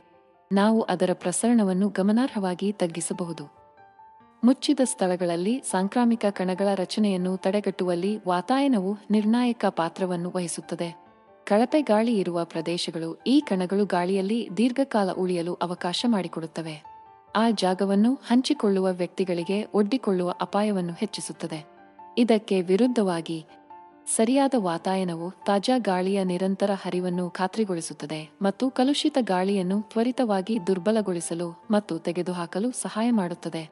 ನಾವು ಅದರ ಪ್ರಸರಣವನ್ನು ಗಮನಾರ್ಹವಾಗಿ ತಗ್ಗಿಸಬಹುದು. ಮುಚ್ಚಿದ ಸ್ಥಳಗಳಲ್ಲಿ ಸಾಂಕ್ರಾಮಿಕ ಕಣಗಳ ರಚನೆಯನ್ನು ತಡೆಗಟ್ಟುವಲ್ಲಿ ವಾತಾಯನವು ನಿರ್ಣಾಯಕ ಪಾತ್ರವನ್ನು ವಹಿಸುತ್ತದೆ. ಕಳಪೆ ಗಾಳಿ ಇರುವ ಪ್ರದೇಶಗಳು ಈ ಕಣಗಳು ಗಾಳಿಯಲ್ಲಿ ದೀರ್ಘಕಾಲ ಉಳಿಯಲು ಅವಕಾಶ ಮಾಡಿಕೊಡುತ್ತವೆ. ಆ ಜಾಗವನ್ನು ಹಂಚಿಕೊಳ್ಳುವ ವ್ಯಕ್ತಿಗಳಿಗೆ ಒಡ್ಡಿಕೊಳ್ಳುವ ಅಪಾಯವನ್ನು ಹೆಚ್ಚಿಸುತ್ತದೆ. ಇದಕ್ಕೆ ವಿರುದ್ಧವಾಗಿ, ಸರಿಯಾದ ವಾತಾಯನವು ತಾಜಾ ಗಾಳಿಯ ನಿರಂತರ ಹರಿವನ್ನು ಖಾತ್ರಿಗೊಳಿಸುತ್ತದೆ ಮತ್ತು ಕಲುಷಿತ ಗಾಳಿಯನ್ನು ತ್ವರಿತವಾಗಿ ದುರ್ಬಲಗೊಳಿಸಲು ಮತ್ತು ತೆಗೆದುಹಾಕಲು ಸಹಾಯ ಮಾಡುತ್ತದೆ.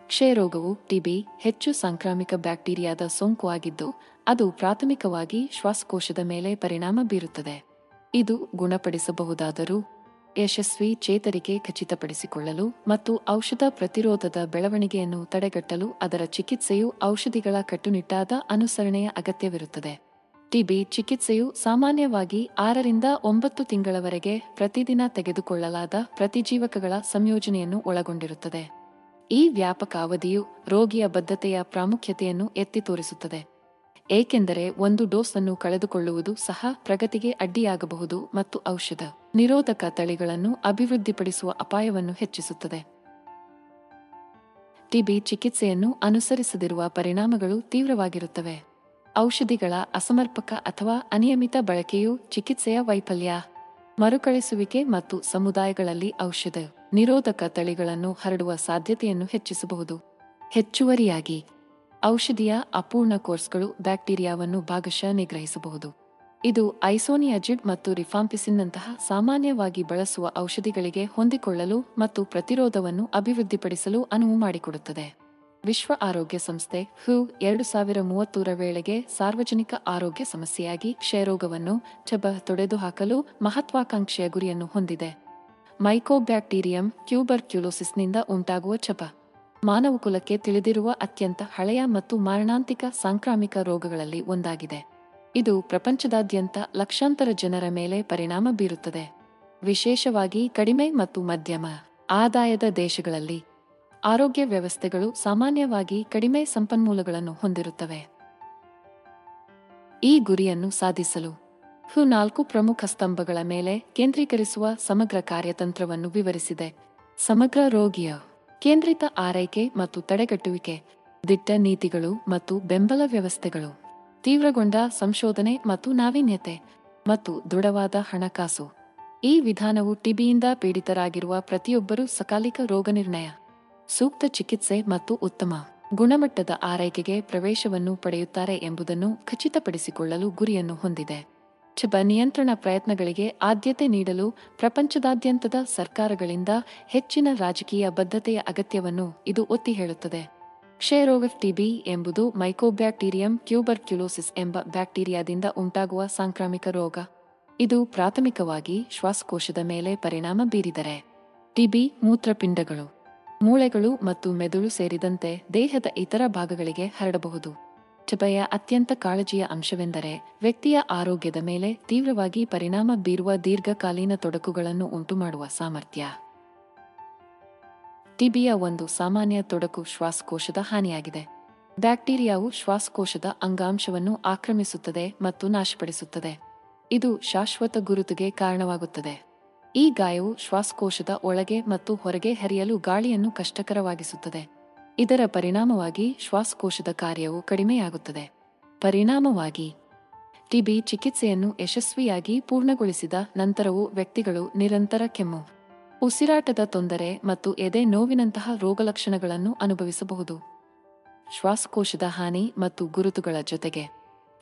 ಕ್ಷಯರೋಗವು ಟಿಬಿ ಹೆಚ್ಚು ಸಾಂಕ್ರಾಮಿಕ ಬ್ಯಾಕ್ಟೀರಿಯಾದ ಸೋಂಕು ಆಗಿದ್ದು, ಅದು ಪ್ರಾಥಮಿಕವಾಗಿ ಶ್ವಾಸಕೋಶದ ಮೇಲೆ ಪರಿಣಾಮ ಬೀರುತ್ತದೆ. ಇದು ಗುಣಪಡಿಸಬಹುದಾದರೂ, ಯಶಸ್ವಿ ಚೇತರಿಕೆ ಖಚಿತಪಡಿಸಿಕೊಳ್ಳಲು ಮತ್ತು ಔಷಧ ಪ್ರತಿರೋಧದ ಬೆಳವಣಿಗೆಯನ್ನು ತಡೆಗಟ್ಟಲು ಅದರ ಚಿಕಿತ್ಸೆಯು ಔಷಧಿಗಳ ಕಟ್ಟುನಿಟ್ಟಾದ ಅನುಸರಣೆಯ ಅಗತ್ಯವಿರುತ್ತದೆ. ಟಿಬಿ ಚಿಕಿತ್ಸೆಯು ಸಾಮಾನ್ಯವಾಗಿ 6ರಿಂದ 9 ತಿಂಗಳವರೆಗೆ ಪ್ರತಿದಿನ ತೆಗೆದುಕೊಳ್ಳಲಾದ ಪ್ರತಿಜೀವಕಗಳ ಸಂಯೋಜನೆಯನ್ನು ಒಳಗೊಂಡಿರುತ್ತದೆ. ಈ ವ್ಯಾಪಕ ಅವಧಿಯು ರೋಗಿಯ ಬದ್ಧತೆಯ ಪ್ರಾಮುಖ್ಯತೆಯನ್ನು ಎತ್ತಿ ತೋರಿಸುತ್ತದೆ, ಏಕೆಂದರೆ ಒಂದು ಡೋಸ್ ಅನ್ನು ಕಳೆದುಕೊಳ್ಳುವುದು ಸಹ ಪ್ರಗತಿಗೆ ಅಡ್ಡಿಯಾಗಬಹುದು ಮತ್ತು ಔಷಧ ನಿರೋಧಕ ತಳಿಗಳನ್ನು ಅಭಿವೃದ್ಧಿಪಡಿಸುವ ಅಪಾಯವನ್ನು ಹೆಚ್ಚಿಸುತ್ತದೆ. ಟಿಬಿ ಚಿಕಿತ್ಸೆಯನ್ನು ಅನುಸರಿಸದಿರುವ ಪರಿಣಾಮಗಳು ತೀವ್ರವಾಗಿರುತ್ತವೆ. ಔಷಧಿಗಳ ಅಸಮರ್ಪಕ ಅಥವಾ ಅನಿಯಮಿತ ಬಳಕೆಯು ಚಿಕಿತ್ಸೆಯ ವೈಫಲ್ಯ, ಮರುಕಳಿಸುವಿಕೆ ಮತ್ತು ಸಮುದಾಯಗಳಲ್ಲಿ ಔಷಧ ನಿರೋಧಕ ತಳಿಗಳನ್ನು ಹರಡುವ ಸಾಧ್ಯತೆಯನ್ನು ಹೆಚ್ಚಿಸಬಹುದು. ಹೆಚ್ಚುವರಿಯಾಗಿ, ಔಷಧಿಯ ಅಪೂರ್ಣ ಕೋರ್ಸ್ಗಳು ಬ್ಯಾಕ್ಟೀರಿಯಾವನ್ನು ಭಾಗಶಃ ನಿಗ್ರಹಿಸಬಹುದು. ಇದು ಐಸೋನಿಯಾಜಿಡ್ ಮತ್ತು ರಿಫಾಂಪಿಸಿನ್ನಂತಹ ಸಾಮಾನ್ಯವಾಗಿ ಬಳಸುವ ಔಷಧಿಗಳಿಗೆ ಹೊಂದಿಕೊಳ್ಳಲು ಮತ್ತು ಪ್ರತಿರೋಧವನ್ನು ಅಭಿವೃದ್ಧಿಪಡಿಸಲು ಅನುವು ಮಾಡಿಕೊಡುತ್ತದೆ. ವಿಶ್ವ ಆರೋಗ್ಯ ಸಂಸ್ಥೆ WHO 2030ರ ವೇಳೆಗೆ ಸಾರ್ವಜನಿಕ ಆರೋಗ್ಯ ಸಮಸ್ಯೆಯಾಗಿ ಕ್ಷಯರೋಗವನ್ನು ತೊಡೆದುಹಾಕಲು ಮಹತ್ವಾಕಾಂಕ್ಷೆಯ ಗುರಿಯನ್ನು ಹೊಂದಿದೆ. ಮೈಕೋಬ್ಯಾಕ್ಟೀರಿಯಂ ಟ್ಯೂಬರ್ಕ್ಯುಲೋಸಿಸ್ನಿಂದ ಉಂಟಾಗುವ ಮಾನವಕುಲಕ್ಕೆ ತಿಳಿದಿರುವ ಅತ್ಯಂತ ಹಳೆಯ ಮತ್ತು ಮಾರಣಾಂತಿಕ ಸಾಂಕ್ರಾಮಿಕ ರೋಗಗಳಲ್ಲಿ ಒಂದಾಗಿದೆ. ಇದು ಪ್ರಪಂಚದಾದ್ಯಂತ ಲಕ್ಷಾಂತರ ಜನರ ಮೇಲೆ ಪರಿಣಾಮ ಬೀರುತ್ತದೆ, ವಿಶೇಷವಾಗಿ ಕಡಿಮೆ ಮತ್ತು ಮಧ್ಯಮ ಆದಾಯದ ದೇಶಗಳಲ್ಲಿ. ಆರೋಗ್ಯ ವ್ಯವಸ್ಥೆಗಳು ಸಾಮಾನ್ಯವಾಗಿ ಕಡಿಮೆ ಸಂಪನ್ಮೂಲಗಳನ್ನು ಹೊಂದಿರುತ್ತವೆ. ಈ ಗುರಿಯನ್ನು ಸಾಧಿಸಲು WHO 4 ಪ್ರಮುಖ ಸ್ತಂಭಗಳ ಮೇಲೆ ಕೇಂದ್ರೀಕರಿಸುವ ಸಮಗ್ರ ಕಾರ್ಯತಂತ್ರವನ್ನು ವಿವರಿಸಿದೆ. ಸಮಗ್ರ ರೋಗಿಯ ಕೇಂದ್ರಿತ ಆರೈಕೆ ಮತ್ತು ತಡೆಗಟ್ಟುವಿಕೆ, ದಿಟ್ಟ ನೀತಿಗಳು ಮತ್ತು ಬೆಂಬಲ ವ್ಯವಸ್ಥೆಗಳು, ತೀವ್ರಗೊಂಡ ಸಂಶೋಧನೆ ಮತ್ತು ನಾವೀನ್ಯತೆ, ಮತ್ತು ದೃಢವಾದ ಹಣಕಾಸು. ಈ ವಿಧಾನವು ಟಿಬಿಯಿಂದ ಪೀಡಿತರಾಗಿರುವ ಪ್ರತಿಯೊಬ್ಬರೂ ಸಕಾಲಿಕ ರೋಗನಿರ್ಣಯ, ಸೂಕ್ತ ಚಿಕಿತ್ಸೆ ಮತ್ತು ಉತ್ತಮ ಗುಣಮಟ್ಟದ ಆರೈಕೆಗೆ ಪ್ರವೇಶವನ್ನು ಪಡೆಯುತ್ತಾರೆ ಎಂಬುದನ್ನು ಖಚಿತಪಡಿಸಿಕೊಳ್ಳಲು ಗುರಿಯನ್ನು ಹೊಂದಿದೆ. ನಿಯಂತ್ರಣ ಪ್ರಯತ್ನಗಳಿಗೆ ಆದ್ಯತೆ ನೀಡಲು ಪ್ರಪಂಚದಾದ್ಯಂತದ ಸರ್ಕಾರಗಳಿಂದ ಹೆಚ್ಚಿನ ರಾಜಕೀಯ ಬದ್ಧತೆಯ ಅಗತ್ಯವನ್ನು ಇದು ಒತ್ತಿ ಹೇಳುತ್ತದೆ. ಕ್ಷಯರೋಗ ಟಿಬಿ ಎಂಬುದು ಮೈಕೋಬ್ಯಾಕ್ಟೀರಿಯಂ ಟ್ಯೂಬರ್ಕ್ಯುಲೋಸಿಸ್ ಎಂಬ ಬ್ಯಾಕ್ಟೀರಿಯಾದಿಂದ ಉಂಟಾಗುವ ಸಾಂಕ್ರಾಮಿಕ ರೋಗ. ಇದು ಪ್ರಾಥಮಿಕವಾಗಿ ಶ್ವಾಸಕೋಶದ ಮೇಲೆ ಪರಿಣಾಮ ಬೀರಿದರೆ ಟಿಬಿ ಮೂತ್ರಪಿಂಡಗಳು, ಮೂಳೆಗಳು ಮತ್ತು ಮೆದುಳು ಸೇರಿದಂತೆ ದೇಹದ ಇತರ ಭಾಗಗಳಿಗೆ ಹರಡಬಹುದು. ಟಿಬಿಯ ಅತ್ಯಂತ ಕಾಳಜಿಯ ಅಂಶವೆಂದರೆ ವ್ಯಕ್ತಿಯ ಆರೋಗ್ಯದ ಮೇಲೆ ತೀವ್ರವಾಗಿ ಪರಿಣಾಮ ಬೀರುವ ದೀರ್ಘಕಾಲೀನ ತೊಡಕುಗಳನ್ನು ಉಂಟುಮಾಡುವ ಸಾಮರ್ಥ್ಯ. ಟಿಬಿಯ ಒಂದು ಸಾಮಾನ್ಯ ತೊಡಕು ಶ್ವಾಸಕೋಶದ ಹಾನಿಯಾಗಿದೆ. ಬ್ಯಾಕ್ಟೀರಿಯಾವು ಶ್ವಾಸಕೋಶದ ಅಂಗಾಂಶವನ್ನು ಆಕ್ರಮಿಸುತ್ತದೆ ಮತ್ತು ನಾಶಪಡಿಸುತ್ತದೆ. ಇದು ಶಾಶ್ವತ ಗುರುತುಗೆ ಕಾರಣವಾಗುತ್ತದೆ. ಈ ಗಾಯವು ಶ್ವಾಸಕೋಶದ ಒಳಗೆ ಮತ್ತು ಹೊರಗೆ ಹರಿಯಲು ಗಾಳಿಯನ್ನು ಕಷ್ಟಕರವಾಗಿಸುತ್ತದೆ. ಇದರ ಪರಿಣಾಮವಾಗಿ ಶ್ವಾಸಕೋಶದ ಕಾರ್ಯವು ಕಡಿಮೆಯಾಗುತ್ತದೆ. ಪರಿಣಾಮವಾಗಿ ಟಿಬಿ ಚಿಕಿತ್ಸೆಯನ್ನು ಯಶಸ್ವಿಯಾಗಿ ಪೂರ್ಣಗೊಳಿಸಿದ ನಂತರವೂ ವ್ಯಕ್ತಿಗಳು ನಿರಂತರ ಕೆಮ್ಮು, ಉಸಿರಾಟದ ತೊಂದರೆ ಮತ್ತು ಎದೆ ನೋವಿನಂತಹ ರೋಗಲಕ್ಷಣಗಳನ್ನು ಅನುಭವಿಸಬಹುದು. ಶ್ವಾಸಕೋಶದ ಹಾನಿ ಮತ್ತು ಗುರುತುಗಳ ಜೊತೆಗೆ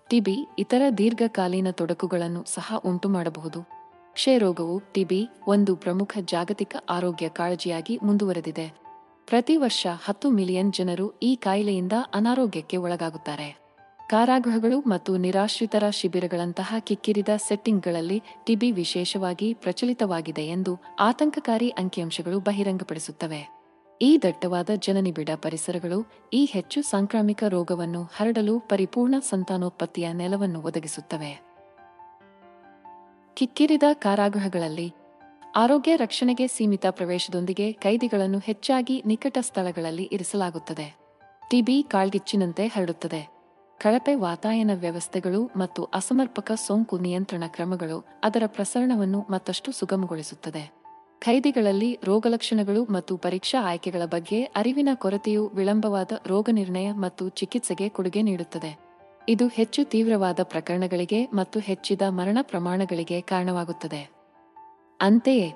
ಟಿಬಿ ಇತರ ದೀರ್ಘಕಾಲೀನ ತೊಡಕುಗಳನ್ನು ಸಹ ಉಂಟುಮಾಡಬಹುದು. ಕ್ಷಯರೋಗವು ಟಿಬಿ ಒಂದು ಪ್ರಮುಖ ಜಾಗತಿಕ ಆರೋಗ್ಯ ಕಾಳಜಿಯಾಗಿ ಮುಂದುವರೆದಿದೆ. ಪ್ರತಿ ವರ್ಷ 10 ಮಿಲಿಯನ್ ಜನರು ಈ ಕಾಯಿಲೆಯಿಂದ ಅನಾರೋಗ್ಯಕ್ಕೆ ಒಳಗಾಗುತ್ತಾರೆ. ಕಾರಾಗೃಹಗಳು ಮತ್ತು ನಿರಾಶ್ರಿತರ ಶಿಬಿರಗಳಂತಹ ಕಿಕ್ಕಿರಿದ ಸೆಟ್ಟಿಂಗ್ಗಳಲ್ಲಿ ಟಿಬಿ ವಿಶೇಷವಾಗಿ ಪ್ರಚಲಿತವಾಗಿದೆ ಎಂದು ಆತಂಕಕಾರಿ ಅಂಕಿಅಂಶಗಳು ಬಹಿರಂಗಪಡಿಸುತ್ತವೆ. ಈ ದಟ್ಟವಾದ ಜನನಿಬಿಡ ಪರಿಸರಗಳು ಈ ಹೆಚ್ಚು ಸಾಂಕ್ರಾಮಿಕ ರೋಗವನ್ನು ಹರಡಲು ಪರಿಪೂರ್ಣ ಸಂತಾನೋತ್ಪತ್ತಿಯ ನೆಲವನ್ನು ಒದಗಿಸುತ್ತವೆ. ಕಿಕ್ಕಿರಿದ ಕಾರಾಗೃಹಗಳಲ್ಲಿ ಆರೋಗ್ಯ ರಕ್ಷಣೆಗೆ ಸೀಮಿತ ಪ್ರವೇಶದೊಂದಿಗೆ ಕೈದಿಗಳನ್ನು ಹೆಚ್ಚಾಗಿ ನಿಕಟ ಸ್ಥಳಗಳಲ್ಲಿ ಇರಿಸಲಾಗುತ್ತದೆ. ಟಿಬಿ ಕಾಳ್ಗಿಚ್ಚಿನಂತೆ ಹರಡುತ್ತದೆ. ಕಳಪೆ ವಾತಾಯನ ವ್ಯವಸ್ಥೆಗಳು ಮತ್ತು ಅಸಮರ್ಪಕ ಸೋಂಕು ನಿಯಂತ್ರಣ ಕ್ರಮಗಳು ಅದರ ಪ್ರಸರಣವನ್ನು ಮತ್ತಷ್ಟು ಸುಗಮಗೊಳಿಸುತ್ತದೆ. ಖೈದಿಗಳಲ್ಲಿ ರೋಗಲಕ್ಷಣಗಳು ಮತ್ತು ಪರೀಕ್ಷಾ ಆಯ್ಕೆಗಳ ಬಗ್ಗೆ ಅರಿವಿನ ಕೊರತೆಯು ವಿಳಂಬವಾದ ರೋಗನಿರ್ಣಯ ಮತ್ತು ಚಿಕಿತ್ಸೆಗೆ ಕೊಡುಗೆ ನೀಡುತ್ತದೆ. ಇದು ಹೆಚ್ಚು ತೀವ್ರವಾದ ಪ್ರಕರಣಗಳಿಗೆ ಮತ್ತು ಹೆಚ್ಚಿದ ಮರಣ ಪ್ರಮಾಣಗಳಿಗೆ ಕಾರಣವಾಗುತ್ತದೆ. ಅಂತೆಯೇ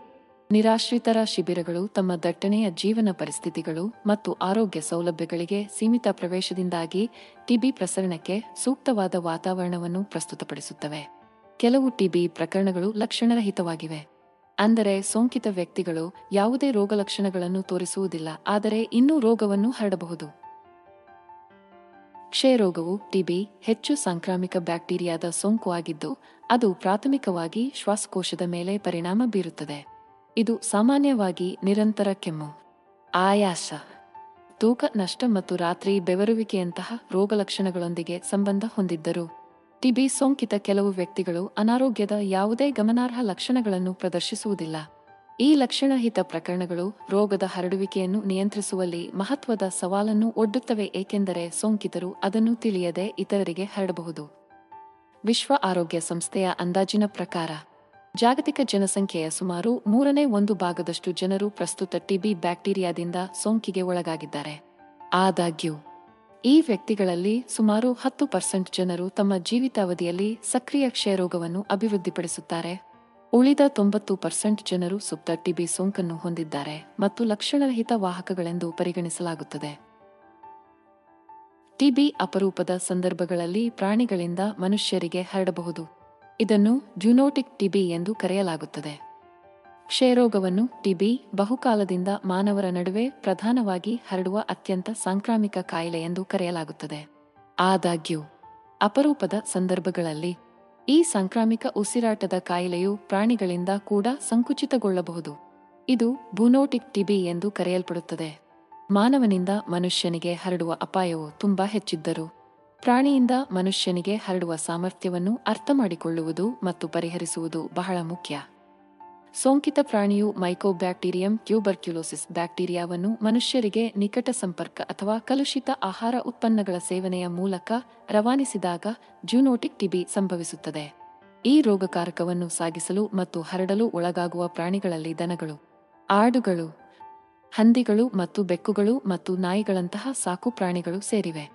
ನಿರಾಶ್ರಿತರ ಶಿಬಿರಗಳು ತಮ್ಮ ದಟ್ಟಣೆಯ ಜೀವನ ಪರಿಸ್ಥಿತಿಗಳು ಮತ್ತು ಆರೋಗ್ಯ ಸೌಲಭ್ಯಗಳಿಗೆ ಸೀಮಿತ ಪ್ರವೇಶದಿಂದಾಗಿ ಟಿಬಿ ಪ್ರಸರಣಕ್ಕೆ ಸೂಕ್ತವಾದ ವಾತಾವರಣವನ್ನು ಪ್ರಸ್ತುತಪಡಿಸುತ್ತವೆ. ಕೆಲವು ಟಿಬಿ ಪ್ರಕರಣಗಳು ಲಕ್ಷಣರಹಿತವಾಗಿವೆ, ಅಂದರೆ ಸೋಂಕಿತ ವ್ಯಕ್ತಿಗಳು ಯಾವುದೇ ರೋಗಲಕ್ಷಣಗಳನ್ನು ತೋರಿಸುವುದಿಲ್ಲ, ಆದರೆ ಇನ್ನೂ ರೋಗವನ್ನು ಹರಡಬಹುದು. ಕ್ಷಯರೋಗವು ಟಿಬಿ ಹೆಚ್ಚು ಸಾಂಕ್ರಾಮಿಕ ಬ್ಯಾಕ್ಟೀರಿಯಾದ ಸೋಂಕು ಆಗಿದ್ದು, ಅದು ಪ್ರಾಥಮಿಕವಾಗಿ ಶ್ವಾಸಕೋಶದ ಮೇಲೆ ಪರಿಣಾಮ ಬೀರುತ್ತದೆ. ಇದು ಸಾಮಾನ್ಯವಾಗಿ ನಿರಂತರ ಕೆಮ್ಮು, ಆಯಾಸ, ತೂಕ ನಷ್ಟ ಮತ್ತು ರಾತ್ರಿ ಬೆವರುವಿಕೆಯಂತಹ ರೋಗಲಕ್ಷಣಗಳೊಂದಿಗೆ ಸಂಬಂಧ ಹೊಂದಿದ್ದರು. ಟಿಬಿ ಸೋಂಕಿತ ಕೆಲವು ವ್ಯಕ್ತಿಗಳು ಅನಾರೋಗ್ಯದ ಯಾವುದೇ ಗಮನಾರ್ಹ ಲಕ್ಷಣಗಳನ್ನು ಪ್ರದರ್ಶಿಸುವುದಿಲ್ಲ. ಈ ಲಕ್ಷಣರಹಿತ ಪ್ರಕರಣಗಳು ರೋಗದ ಹರಡುವಿಕೆಯನ್ನು ನಿಯಂತ್ರಿಸುವಲ್ಲಿ ಮಹತ್ವದ ಸವಾಲನ್ನು ಒಡ್ಡುತ್ತವೆ, ಏಕೆಂದರೆ ಸೋಂಕಿತರು ಅದನ್ನು ತಿಳಿಯದೆ ಇತರರಿಗೆ ಹರಡಬಹುದು. ವಿಶ್ವ ಆರೋಗ್ಯ ಸಂಸ್ಥೆಯ ಅಂದಾಜಿನ ಪ್ರಕಾರ ಜಾಗತಿಕ ಜನಸಂಖ್ಯೆಯ ಸುಮಾರು 1/3 ಜನರು ಪ್ರಸ್ತುತ ಟಿಬಿ ಬ್ಯಾಕ್ಟೀರಿಯಾದಿಂದ ಸೋಂಕಿಗೆ ಒಳಗಾಗಿದ್ದಾರೆ. ಆದಾಗ್ಯೂ ಈ ವ್ಯಕ್ತಿಗಳಲ್ಲಿ ಸುಮಾರು 10% ಜನರು ತಮ್ಮ ಜೀವಿತಾವಧಿಯಲ್ಲಿ ಸಕ್ರಿಯ ಕ್ಷಯರೋಗವನ್ನು ಅಭಿವೃದ್ಧಿಪಡಿಸುತ್ತಾರೆ. ಉಳಿದ 90% ಜನರು ಸುಪ್ತ ಟಿಬಿ ಸೋಂಕನ್ನು ಹೊಂದಿದ್ದಾರೆ ಮತ್ತು ಲಕ್ಷಣರಹಿತ ವಾಹಕಗಳೆಂದು ಪರಿಗಣಿಸಲಾಗುತ್ತದೆ. ಟಿಬಿ ಅಪರೂಪದ ಸಂದರ್ಭಗಳಲ್ಲಿ ಪ್ರಾಣಿಗಳಿಂದ ಮನುಷ್ಯರಿಗೆ ಹರಡಬಹುದು. ಇದನ್ನು ಝೂನೋಟಿಕ್ ಟಿಬಿ ಎಂದು ಕರೆಯಲಾಗುತ್ತದೆ. ಕ್ಷಯರೋಗವನ್ನು ಟಿಬಿ ಬಹುಕಾಲದಿಂದ ಮಾನವರ ನಡುವೆ ಪ್ರಧಾನವಾಗಿ ಹರಡುವ ಅತ್ಯಂತ ಸಾಂಕ್ರಾಮಿಕ ಕಾಯಿಲೆ ಎಂದು ಕರೆಯಲಾಗುತ್ತದೆ. ಆದಾಗ್ಯೂ ಅಪರೂಪದ ಸಂದರ್ಭಗಳಲ್ಲಿ ಈ ಸಾಂಕ್ರಾಮಿಕ ಉಸಿರಾಟದ ಕಾಯಿಲೆಯು ಪ್ರಾಣಿಗಳಿಂದ ಕೂಡ ಸಂಕುಚಿತಗೊಳ್ಳಬಹುದು. ಇದು ಝೂನೋಟಿಕ್ ಟಿಬಿ ಎಂದು ಕರೆಯಲ್ಪಡುತ್ತದೆ. ಮಾನವನಿಂದ ಮನುಷ್ಯನಿಗೆ ಹರಡುವ ಅಪಾಯವು ತುಂಬಾ ಹೆಚ್ಚಿದ್ದರೂ ಪ್ರಾಣಿಯಿಂದ ಮನುಷ್ಯನಿಗೆ ಹರಡುವ ಸಾಮರ್ಥ್ಯವನ್ನು ಅರ್ಥಮಾಡಿಕೊಳ್ಳುವುದು ಮತ್ತು ಪರಿಹರಿಸುವುದು ಬಹಳ ಮುಖ್ಯ. ಸೋಂಕಿತ ಪ್ರಾಣಿಯು ಮೈಕೋಬ್ಯಾಕ್ಟೀರಿಯಂ ಟ್ಯೂಬರ್ಕ್ಯುಲೋಸಿಸ್ ಬ್ಯಾಕ್ಟೀರಿಯಾವನ್ನು ಮನುಷ್ಯರಿಗೆ ನಿಕಟ ಸಂಪರ್ಕ ಅಥವಾ ಕಲುಷಿತ ಆಹಾರ ಉತ್ಪನ್ನಗಳ ಸೇವನೆಯ ಮೂಲಕ ರವಾನಿಸಿದಾಗ ಝೂನೋಟಿಕ್ ಟಿಬಿ ಸಂಭವಿಸುತ್ತದೆ. ಈ ರೋಗಕಾರಕವನ್ನು ಸಾಗಿಸಲು ಮತ್ತು ಹರಡಲು ಒಳಗಾಗುವ ಪ್ರಾಣಿಗಳಲ್ಲಿ ದನಗಳು, ಆಡುಗಳು, ಹಂದಿಗಳು ಮತ್ತು ಬೆಕ್ಕುಗಳು ಮತ್ತು ನಾಯಿಗಳಂತಹ ಸಾಕು ಪ್ರಾಣಿಗಳು ಸೇರಿವೆ.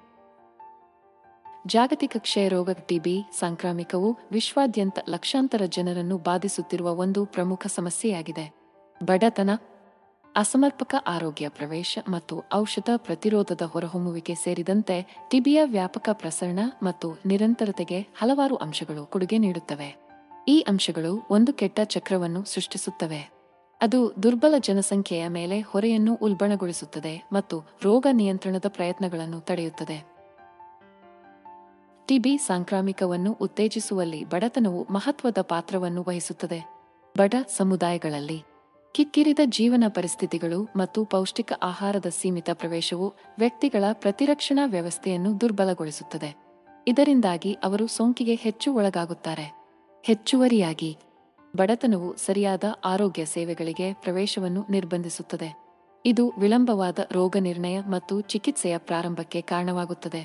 ಜಾಗತಿಕ ಕ್ಷಯರೋಗ ಟಿಬಿ ಸಾಂಕ್ರಾಮಿಕವು ವಿಶ್ವಾದ್ಯಂತ ಲಕ್ಷಾಂತರ ಜನರನ್ನು ಬಾಧಿಸುತ್ತಿರುವ ಒಂದು ಪ್ರಮುಖ ಸಮಸ್ಯೆಯಾಗಿದೆ. ಬಡತನ, ಅಸಮರ್ಪಕ ಆರೋಗ್ಯ ಪ್ರವೇಶ ಮತ್ತು ಔಷಧ ಪ್ರತಿರೋಧದ ಹೊರಹೊಮ್ಮುವಿಕೆ ಸೇರಿದಂತೆ ಟಿಬಿಯ ವ್ಯಾಪಕ ಪ್ರಸರಣ ಮತ್ತು ನಿರಂತರತೆಗೆ ಹಲವಾರು ಅಂಶಗಳು ಕೊಡುಗೆ ನೀಡುತ್ತವೆ. ಈ ಅಂಶಗಳು ಒಂದು ಕೆಟ್ಟ ಚಕ್ರವನ್ನು ಸೃಷ್ಟಿಸುತ್ತವೆ. ಅದು ದುರ್ಬಲ ಜನಸಂಖ್ಯೆಯ ಮೇಲೆ ಹೊರೆಯನ್ನು ಉಲ್ಬಣಗೊಳಿಸುತ್ತದೆ ಮತ್ತು ರೋಗ ನಿಯಂತ್ರಣದ ಪ್ರಯತ್ನಗಳನ್ನು ತಡೆಯುತ್ತದೆ. ಟಿಬಿ ಸಾಂಕ್ರಾಮಿಕವನ್ನು ಉತ್ತೇಜಿಸುವಲ್ಲಿ ಬಡತನವು ಮಹತ್ವದ ಪಾತ್ರವನ್ನು ವಹಿಸುತ್ತದೆ. ಬಡ ಸಮುದಾಯಗಳಲ್ಲಿ ಕಿಕ್ಕಿರಿದ ಜೀವನ ಪರಿಸ್ಥಿತಿಗಳು ಮತ್ತು ಪೌಷ್ಟಿಕ ಆಹಾರದ ಸೀಮಿತ ಪ್ರವೇಶವು ವ್ಯಕ್ತಿಗಳ ಪ್ರತಿರಕ್ಷಣಾ ವ್ಯವಸ್ಥೆಯನ್ನು ದುರ್ಬಲಗೊಳಿಸುತ್ತದೆ. ಇದರಿಂದಾಗಿ ಅವರು ಸೋಂಕಿಗೆ ಹೆಚ್ಚು ಒಳಗಾಗುತ್ತಾರೆ. ಹೆಚ್ಚುವರಿಯಾಗಿ ಬಡತನವು ಸರಿಯಾದ ಆರೋಗ್ಯ ಸೇವೆಗಳಿಗೆ ಪ್ರವೇಶವನ್ನು ನಿರ್ಬಂಧಿಸುತ್ತದೆ. ಇದು ವಿಳಂಬವಾದ ರೋಗ ನಿರ್ಣಯ ಮತ್ತು ಚಿಕಿತ್ಸೆಯ ಪ್ರಾರಂಭಕ್ಕೆ ಕಾರಣವಾಗುತ್ತದೆ.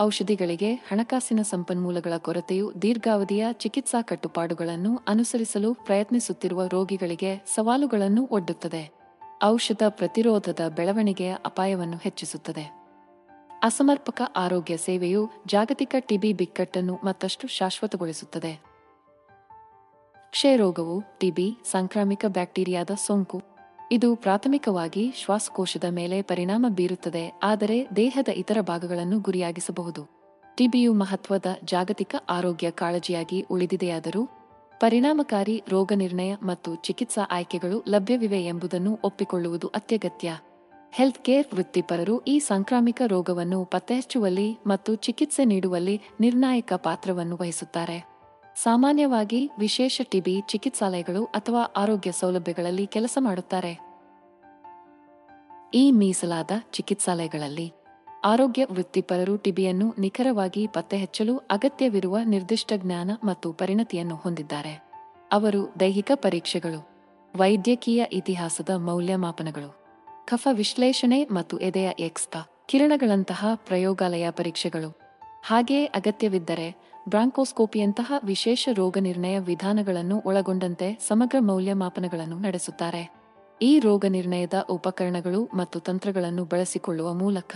ಔಷಧಿಗಳಿಗೆ ಹಣಕಾಸಿನ ಸಂಪನ್ಮೂಲಗಳ ಕೊರತೆಯು ದೀರ್ಘಾವಧಿಯ ಚಿಕಿತ್ಸಾ ಕಟ್ಟುಪಾಡುಗಳನ್ನು ಅನುಸರಿಸಲು ಪ್ರಯತ್ನಿಸುತ್ತಿರುವ ರೋಗಿಗಳಿಗೆ ಸವಾಲುಗಳನ್ನು ಒಡ್ಡುತ್ತದೆ. ಔಷಧ ಪ್ರತಿರೋಧದ ಬೆಳವಣಿಗೆಯ ಅಪಾಯವನ್ನು ಹೆಚ್ಚಿಸುತ್ತದೆ. ಅಸಮರ್ಪಕ ಆರೋಗ್ಯ ಸೇವೆಯು ಜಾಗತಿಕ ಟಿಬಿ ಬಿಕ್ಕಟ್ಟನ್ನು ಮತ್ತಷ್ಟು ಶಾಶ್ವತಗೊಳಿಸುತ್ತದೆ. ಕ್ಷಯರೋಗವು ಟಿಬಿ ಸಾಂಕ್ರಾಮಿಕ ಬ್ಯಾಕ್ಟೀರಿಯಾದ ಸೋಂಕು. ಇದು ಪ್ರಾಥಮಿಕವಾಗಿ ಶ್ವಾಸಕೋಶದ ಮೇಲೆ ಪರಿಣಾಮ ಬೀರುತ್ತದೆ, ಆದರೆ ದೇಹದ ಇತರ ಭಾಗಗಳನ್ನು ಗುರಿಯಾಗಿಸಬಹುದು. ಟಿಬಿಯು ಮಹತ್ವದ ಜಾಗತಿಕ ಆರೋಗ್ಯ ಕಾಳಜಿಯಾಗಿ ಉಳಿದಿದೆಯಾದರೂ ಪರಿಣಾಮಕಾರಿ ರೋಗನಿರ್ಣಯ ಮತ್ತು ಚಿಕಿತ್ಸಾ ಆಯ್ಕೆಗಳು ಲಭ್ಯವಿವೆ ಎಂಬುದನ್ನು ಒಪ್ಪಿಕೊಳ್ಳುವುದು ಅತ್ಯಗತ್ಯ. ಹೆಲ್ತ್ ಕೇರ್ ವೃತ್ತಿಪರರು ಈ ಸಾಂಕ್ರಾಮಿಕ ರೋಗವನ್ನು ಪತ್ತೆಹಚ್ಚುವಲ್ಲಿ ಮತ್ತು ಚಿಕಿತ್ಸೆ ನೀಡುವಲ್ಲಿ ನಿರ್ಣಾಯಕ ಪಾತ್ರವನ್ನು ವಹಿಸುತ್ತಾರೆ. ಸಾಮಾನ್ಯವಾಗಿ ವಿಶೇಷ ಟಿಬಿ ಚಿಕಿತ್ಸಾಲಯಗಳು ಅಥವಾ ಆರೋಗ್ಯ ಸೌಲಭ್ಯಗಳಲ್ಲಿ ಕೆಲಸ ಮಾಡುತ್ತಾರೆ. ಈ ಮೀಸಲಾದ ಚಿಕಿತ್ಸಾಲಯಗಳಲ್ಲಿ ಆರೋಗ್ಯ ವೃತ್ತಿಪರರು ಟಿಬಿಯನ್ನು ನಿಖರವಾಗಿ ಪತ್ತೆಹಚ್ಚಲು ಅಗತ್ಯವಿರುವ ನಿರ್ದಿಷ್ಟ ಜ್ಞಾನ ಮತ್ತು ಪರಿಣತಿಯನ್ನು ಹೊಂದಿದ್ದಾರೆ. ಅವರು ದೈಹಿಕ ಪರೀಕ್ಷೆಗಳು, ವೈದ್ಯಕೀಯ ಇತಿಹಾಸದ ಮೌಲ್ಯಮಾಪನಗಳು, ಕಫ ವಿಶ್ಲೇಷಣೆ ಮತ್ತು ಎದೆಯ ಎಕ್ಸ್ರಾ ಕಿರಣಗಳಂತಹ ಪ್ರಯೋಗಾಲಯ ಪರೀಕ್ಷೆಗಳು, ಹಾಗೆಯೇ ಅಗತ್ಯವಿದ್ದರೆ ಬ್ರಾಂಕೋಸ್ಕೋಪಿಯಂತಹ ವಿಶೇಷ ರೋಗನಿರ್ಣಯ ವಿಧಾನಗಳನ್ನು ಒಳಗೊಂಡಂತೆ ಸಮಗ್ರ ಮೌಲ್ಯಮಾಪನಗಳನ್ನು ನಡೆಸುತ್ತಾರೆ. ಈ ರೋಗನಿರ್ಣಯದ ಉಪಕರಣಗಳು ಮತ್ತು ತಂತ್ರಗಳನ್ನು ಬಳಸಿಕೊಳ್ಳುವ ಮೂಲಕ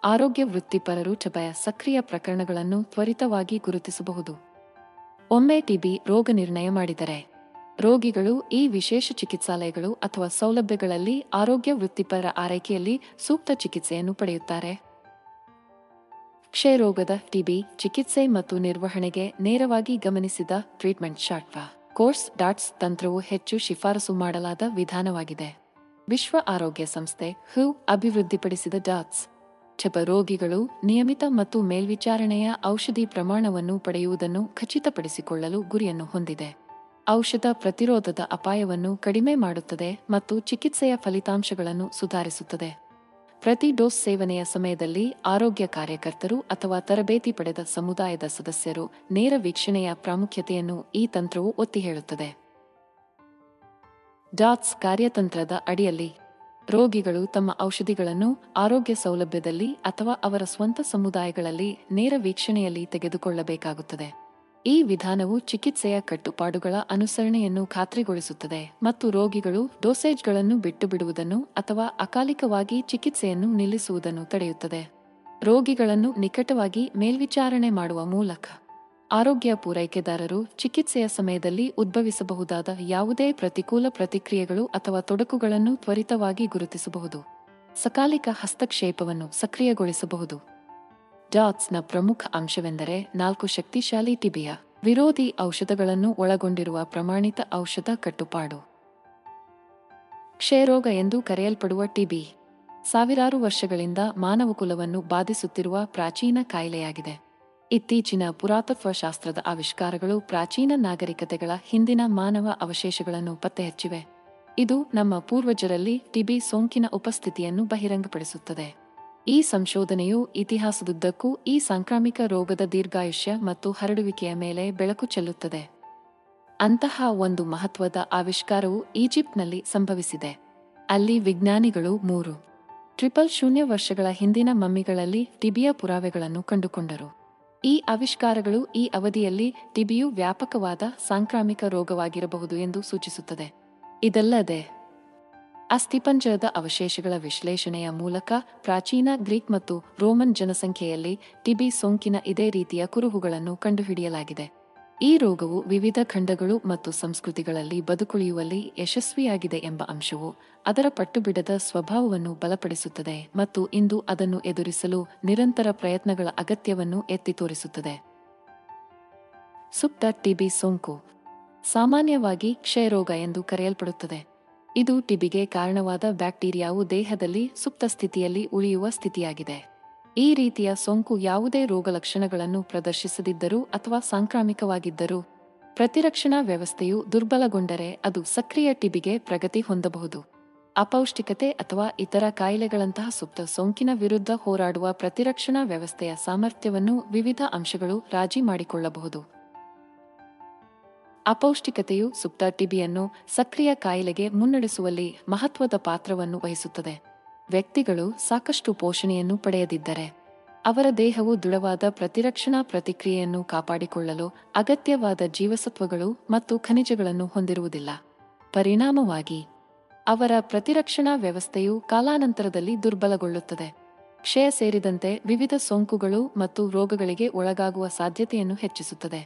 ಆರೋಗ್ಯ ವೃತ್ತಿಪರರು ಟಿಬಿಯ ಸಕ್ರಿಯ ಪ್ರಕರಣಗಳನ್ನು ತ್ವರಿತವಾಗಿ ಗುರುತಿಸಬಹುದು. ಒಮ್ಮೆ ಟಿಬಿ ರೋಗನಿರ್ಣಯ ಮಾಡಿದರೆ, ರೋಗಿಗಳು ಈ ವಿಶೇಷ ಚಿಕಿತ್ಸಾಲಯಗಳು ಅಥವಾ ಸೌಲಭ್ಯಗಳಲ್ಲಿ ಆರೋಗ್ಯ ವೃತ್ತಿಪರರ ಆರೈಕೆಯಲ್ಲಿ ಸೂಕ್ತ ಚಿಕಿತ್ಸೆಯನ್ನು ಪಡೆಯುತ್ತಾರೆ. ಕ್ಷಯರೋಗದ ಟಿಬಿ ಚಿಕಿತ್ಸೆ ಮತ್ತು ನಿರ್ವಹಣೆಗೆ ನೇರವಾಗಿ ಗಮನಿಸಿದ ಟ್ರೀಟ್ಮೆಂಟ್ ಶಾರ್ಟ್ ಕೋರ್ಸ್ ಡಾಟ್ಸ್ ತಂತ್ರವು ಹೆಚ್ಚು ಶಿಫಾರಸು ಮಾಡಲಾದ ವಿಧಾನವಾಗಿದೆ. ವಿಶ್ವ ಆರೋಗ್ಯ ಸಂಸ್ಥೆ WHO ಅಭಿವೃದ್ಧಿಪಡಿಸಿದ ಡಾಟ್ಸ್ ಟಿಬಿ ರೋಗಿಗಳು ನಿಯಮಿತ ಮತ್ತು ಮೇಲ್ವಿಚಾರಣೆಯ ಔಷಧಿ ಪ್ರಮಾಣವನ್ನು ಪಡೆಯುವುದನ್ನು ಖಚಿತಪಡಿಸಿಕೊಳ್ಳಲು ಗುರಿಯನ್ನು ಹೊಂದಿದೆ. ಔಷಧ ಪ್ರತಿರೋಧದ ಅಪಾಯವನ್ನು ಕಡಿಮೆ ಮಾಡುತ್ತದೆ ಮತ್ತು ಚಿಕಿತ್ಸೆಯ ಫಲಿತಾಂಶಗಳನ್ನು ಸುಧಾರಿಸುತ್ತದೆ. ಪ್ರತಿ ಡೋಸ್ ಸೇವನೆಯ ಸಮಯದಲ್ಲಿ ಆರೋಗ್ಯ ಕಾರ್ಯಕರ್ತರು ಅಥವಾ ತರಬೇತಿ ಪಡೆದ ಸಮುದಾಯದ ಸದಸ್ಯರು ನೇರ ವೀಕ್ಷಣೆಯ ಪ್ರಾಮುಖ್ಯತೆಯನ್ನು ಈ ತಂತ್ರವು ಒತ್ತಿ ಹೇಳುತ್ತದೆ. ಡಾಟ್ಸ್ ಕಾರ್ಯತಂತ್ರದ ಅಡಿಯಲ್ಲಿ ರೋಗಿಗಳು ತಮ್ಮ ಔಷಧಿಗಳನ್ನು ಆರೋಗ್ಯ ಸೌಲಭ್ಯದಲ್ಲಿ ಅಥವಾ ಅವರ ಸ್ವಂತ ಸಮುದಾಯಗಳಲ್ಲಿ ನೇರ ವೀಕ್ಷಣೆಯಲ್ಲಿ ತೆಗೆದುಕೊಳ್ಳಬೇಕಾಗುತ್ತದೆ. ಈ ವಿಧಾನವು ಚಿಕಿತ್ಸೆಯ ಕಟ್ಟುಪಾಡುಗಳ ಅನುಸರಣೆಯನ್ನು ಖಾತ್ರಿಗೊಳಿಸುತ್ತದೆ ಮತ್ತು ರೋಗಿಗಳು ಡೋಸೇಜ್ಗಳನ್ನು ಬಿಟ್ಟುಬಿಡುವುದನ್ನು ಅಥವಾ ಅಕಾಲಿಕವಾಗಿ ಚಿಕಿತ್ಸೆಯನ್ನು ನಿಲ್ಲಿಸುವುದನ್ನು ತಡೆಯುತ್ತದೆ. ರೋಗಿಗಳನ್ನು ನಿಕಟವಾಗಿ ಮೇಲ್ವಿಚಾರಣೆ ಮಾಡುವ ಮೂಲಕ ಆರೋಗ್ಯ ಪೂರೈಕೆದಾರರು ಚಿಕಿತ್ಸೆಯ ಸಮಯದಲ್ಲಿ ಉದ್ಭವಿಸಬಹುದಾದ ಯಾವುದೇ ಪ್ರತಿಕೂಲ ಪ್ರತಿಕ್ರಿಯೆಗಳು ಅಥವಾ ತೊಡಕುಗಳನ್ನು ತ್ವರಿತವಾಗಿ ಗುರುತಿಸಬಹುದು. ಸಕಾಲಿಕ ಹಸ್ತಕ್ಷೇಪವನ್ನು ಸಕ್ರಿಯಗೊಳಿಸಬಹುದು. ಡಾಟ್ಸ್ನ ಪ್ರಮುಖ ಅಂಶವೆಂದರೆ 4 ಶಕ್ತಿಶಾಲಿ ಟಿಬಿಯ ವಿರೋಧಿ ಔಷಧಗಳನ್ನು ಒಳಗೊಂಡಿರುವ ಪ್ರಮಾಣಿತ ಔಷಧ ಕಟ್ಟುಪಾಡು. ಕ್ಷಯರೋಗ ಎಂದು ಕರೆಯಲ್ಪಡುವ ಟಿಬಿ ಸಾವಿರಾರು ವರ್ಷಗಳಿಂದ ಮಾನವಕುಲವನ್ನು ಬಾಧಿಸುತ್ತಿರುವ ಪ್ರಾಚೀನ ಕಾಯಿಲೆಯಾಗಿದೆ. ಇತ್ತೀಚಿನ ಪುರಾತತ್ವಶಾಸ್ತ್ರದ ಆವಿಷ್ಕಾರಗಳು ಪ್ರಾಚೀನ ನಾಗರಿಕತೆಗಳ ಹಿಂದಿನ ಮಾನವ ಅವಶೇಷಗಳನ್ನು ಪತ್ತೆಹಚ್ಚಿವೆ. ಇದು ನಮ್ಮ ಪೂರ್ವಜರಲ್ಲಿ ಟಿಬಿ ಸೋಂಕಿನ ಉಪಸ್ಥಿತಿಯನ್ನು ಬಹಿರಂಗಪಡಿಸುತ್ತದೆ. ಈ ಸಂಶೋಧನೆಯು ಇತಿಹಾಸದುದ್ದಕ್ಕೂ ಈ ಸಾಂಕ್ರಾಮಿಕ ರೋಗದ ದೀರ್ಘಾಯುಷ್ಯ ಮತ್ತು ಹರಡುವಿಕೆಯ ಮೇಲೆ ಬೆಳಕು ಚೆಲ್ಲುತ್ತದೆ. ಅಂತಹ ಒಂದು ಮಹತ್ವದ ಆವಿಷ್ಕಾರವು ಈಜಿಪ್ಟ್ನಲ್ಲಿ ಸಂಭವಿಸಿದೆ. ಅಲ್ಲಿ ವಿಜ್ಞಾನಿಗಳು 3,000 ವರ್ಷಗಳ ಹಿಂದಿನ ಮಮ್ಮಿಗಳಲ್ಲಿ ಟಿಬಿಯ ಪುರಾವೆಗಳನ್ನು ಕಂಡುಕೊಂಡರು. ಈ ಆವಿಷ್ಕಾರಗಳು ಈ ಅವಧಿಯಲ್ಲಿ ಟಿಬಿಯು ವ್ಯಾಪಕವಾದ ಸಾಂಕ್ರಾಮಿಕ ರೋಗವಾಗಿರಬಹುದು ಎಂದು ಸೂಚಿಸುತ್ತದೆ. ಇದಲ್ಲದೆ ಅಸ್ಥಿಪಂಜರದ ಅವಶೇಷಗಳ ವಿಶ್ಲೇಷಣೆಯ ಮೂಲಕ ಪ್ರಾಚೀನ ಗ್ರೀಕ್ ಮತ್ತು ರೋಮನ್ ಜನಸಂಖ್ಯೆಯಲ್ಲಿ ಟಿಬಿ ಸೋಂಕಿನ ಇದೇ ರೀತಿಯ ಕುರುಹುಗಳನ್ನು ಕಂಡುಹಿಡಿಯಲಾಗಿದೆ. ಈ ರೋಗವು ವಿವಿಧ ಖಂಡಗಳು ಮತ್ತು ಸಂಸ್ಕೃತಿಗಳಲ್ಲಿ ಬದುಕುಳಿಯುವಲ್ಲಿ ಯಶಸ್ವಿಯಾಗಿದೆ ಎಂಬ ಅಂಶವು ಅದರ ಪಟ್ಟುಬಿಡದ ಸ್ವಭಾವವನ್ನು ಬಲಪಡಿಸುತ್ತದೆ ಮತ್ತು ಇಂದು ಅದನ್ನು ಎದುರಿಸಲು ನಿರಂತರ ಪ್ರಯತ್ನಗಳ ಅಗತ್ಯವನ್ನು ಎತ್ತಿ ತೋರಿಸುತ್ತದೆ. ಸುಪ್ತ ಟಿಬಿ ಸೋಂಕು ಸಾಮಾನ್ಯವಾಗಿ ಕ್ಷಯರೋಗ ಎಂದು ಕರೆಯಲ್ಪಡುತ್ತದೆ. ಇದು ಟಿಬಿಗೆ ಕಾರಣವಾದ ಬ್ಯಾಕ್ಟೀರಿಯಾವು ದೇಹದಲ್ಲಿ ಸುಪ್ತ ಸ್ಥಿತಿಯಲ್ಲಿ ಉಳಿಯುವ ಸ್ಥಿತಿಯಾಗಿದೆ. ಈ ರೀತಿಯ ಸೋಂಕು ಯಾವುದೇ ರೋಗಲಕ್ಷಣಗಳನ್ನು ಪ್ರದರ್ಶಿಸದಿದ್ದರೂ ಅಥವಾ ಸಾಂಕ್ರಾಮಿಕವಾಗಿದ್ದರೂ ಪ್ರತಿರಕ್ಷಣಾ ವ್ಯವಸ್ಥೆಯು ದುರ್ಬಲಗೊಂಡರೆ ಅದು ಸಕ್ರಿಯ ಟಿಬಿಗೆ ಪ್ರಗತಿ ಹೊಂದಬಹುದು. ಅಪೌಷ್ಟಿಕತೆ ಅಥವಾ ಇತರ ಕಾಯಿಲೆಗಳಂತಹ ಸುಪ್ತ ಸೋಂಕಿನ ವಿರುದ್ಧ ಹೋರಾಡುವ ಪ್ರತಿರಕ್ಷಣಾ ವ್ಯವಸ್ಥೆಯ ಸಾಮರ್ಥ್ಯವನ್ನು ವಿವಿಧ ಅಂಶಗಳು ರಾಜಿ ಮಾಡಿಕೊಳ್ಳಬಹುದು. ಅಪೌಷ್ಟಿಕತೆಯು ಸುಪ್ತ ಟಿಬಿಯನ್ನು ಸಕ್ರಿಯ ಕಾಯಿಲೆಗೆ ಮುನ್ನಡೆಸುವಲ್ಲಿ ಮಹತ್ವದ ಪಾತ್ರವನ್ನು ವಹಿಸುತ್ತದೆ. ವ್ಯಕ್ತಿಗಳು ಸಾಕಷ್ಟು ಪೋಷಣೆಯನ್ನು ಪಡೆಯದಿದ್ದರೆ ಅವರ ದೇಹವು ದೃಢವಾದ ಪ್ರತಿರಕ್ಷಣಾ ಪ್ರತಿಕ್ರಿಯೆಯನ್ನು ಕಾಪಾಡಿಕೊಳ್ಳಲು ಅಗತ್ಯವಾದ ಜೀವಸತ್ವಗಳು ಮತ್ತು ಖನಿಜಗಳನ್ನು ಹೊಂದಿರುವುದಿಲ್ಲ. ಪರಿಣಾಮವಾಗಿ ಅವರ ಪ್ರತಿರಕ್ಷಣಾ ವ್ಯವಸ್ಥೆಯು ಕಾಲಾನಂತರದಲ್ಲಿ ದುರ್ಬಲಗೊಳ್ಳುತ್ತದೆ. ಕ್ಷಯ ಸೇರಿದಂತೆ ವಿವಿಧ ಸೋಂಕುಗಳು ಮತ್ತು ರೋಗಗಳಿಗೆ ಒಳಗಾಗುವ ಸಾಧ್ಯತೆಯನ್ನು ಹೆಚ್ಚಿಸುತ್ತದೆ.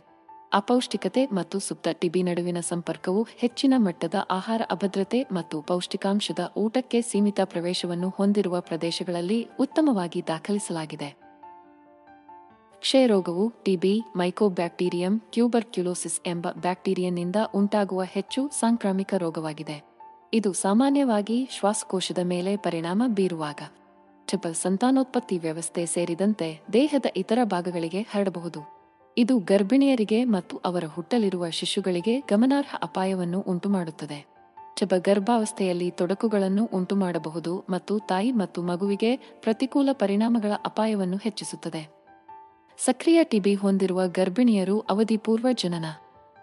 ಅಪೌಷ್ಟಿಕತೆ ಮತ್ತು ಸುಪ್ತ ಟಿಬಿ ನಡುವಿನ ಸಂಪರ್ಕವು ಹೆಚ್ಚಿನ ಮಟ್ಟದ ಆಹಾರ ಅಭದ್ರತೆ ಮತ್ತು ಪೌಷ್ಟಿಕಾಂಶದ ಊಟಕ್ಕೆ ಸೀಮಿತ ಪ್ರವೇಶವನ್ನು ಹೊಂದಿರುವ ಪ್ರದೇಶಗಳಲ್ಲಿ ಉತ್ತಮವಾಗಿ ದಾಖಲಿಸಲಾಗಿದೆ. ಕ್ಷಯರೋಗವು ಟಿಬಿ ಮೈಕೋಬ್ಯಾಕ್ಟೀರಿಯಂ ಟ್ಯೂಬರ್ಕ್ಯುಲೋಸಿಸ್ ಎಂಬ ಬ್ಯಾಕ್ಟೀರಿಯನ್ನಿಂದ ಉಂಟಾಗುವ ಹೆಚ್ಚು ಸಾಂಕ್ರಾಮಿಕ ರೋಗವಾಗಿದೆ. ಇದು ಸಾಮಾನ್ಯವಾಗಿ ಶ್ವಾಸಕೋಶದ ಮೇಲೆ ಪರಿಣಾಮ ಬೀರುವಾಗ ಸಂತಾನೋತ್ಪತ್ತಿ ವ್ಯವಸ್ಥೆ ಸೇರಿದಂತೆ ದೇಹದ ಇತರ ಭಾಗಗಳಿಗೆ ಹರಡಬಹುದು. ಇದು ಗರ್ಭಿಣಿಯರಿಗೆ ಮತ್ತು ಅವರ ಹುಟ್ಟಲಿರುವ ಶಿಶುಗಳಿಗೆ ಗಮನಾರ್ಹ ಅಪಾಯವನ್ನು ಉಂಟುಮಾಡುತ್ತದೆ. ಗರ್ಭಾವಸ್ಥೆಯಲ್ಲಿ ತೊಡಕುಗಳನ್ನು ಉಂಟುಮಾಡಬಹುದು ಮತ್ತು ತಾಯಿ ಮತ್ತು ಮಗುವಿಗೆ ಪ್ರತಿಕೂಲ ಪರಿಣಾಮಗಳ ಅಪಾಯವನ್ನು ಹೆಚ್ಚಿಸುತ್ತದೆ. ಸಕ್ರಿಯ ಟಿಬಿ ಹೊಂದಿರುವ ಗರ್ಭಿಣಿಯರು ಅವಧಿಪೂರ್ವ ಜನನ,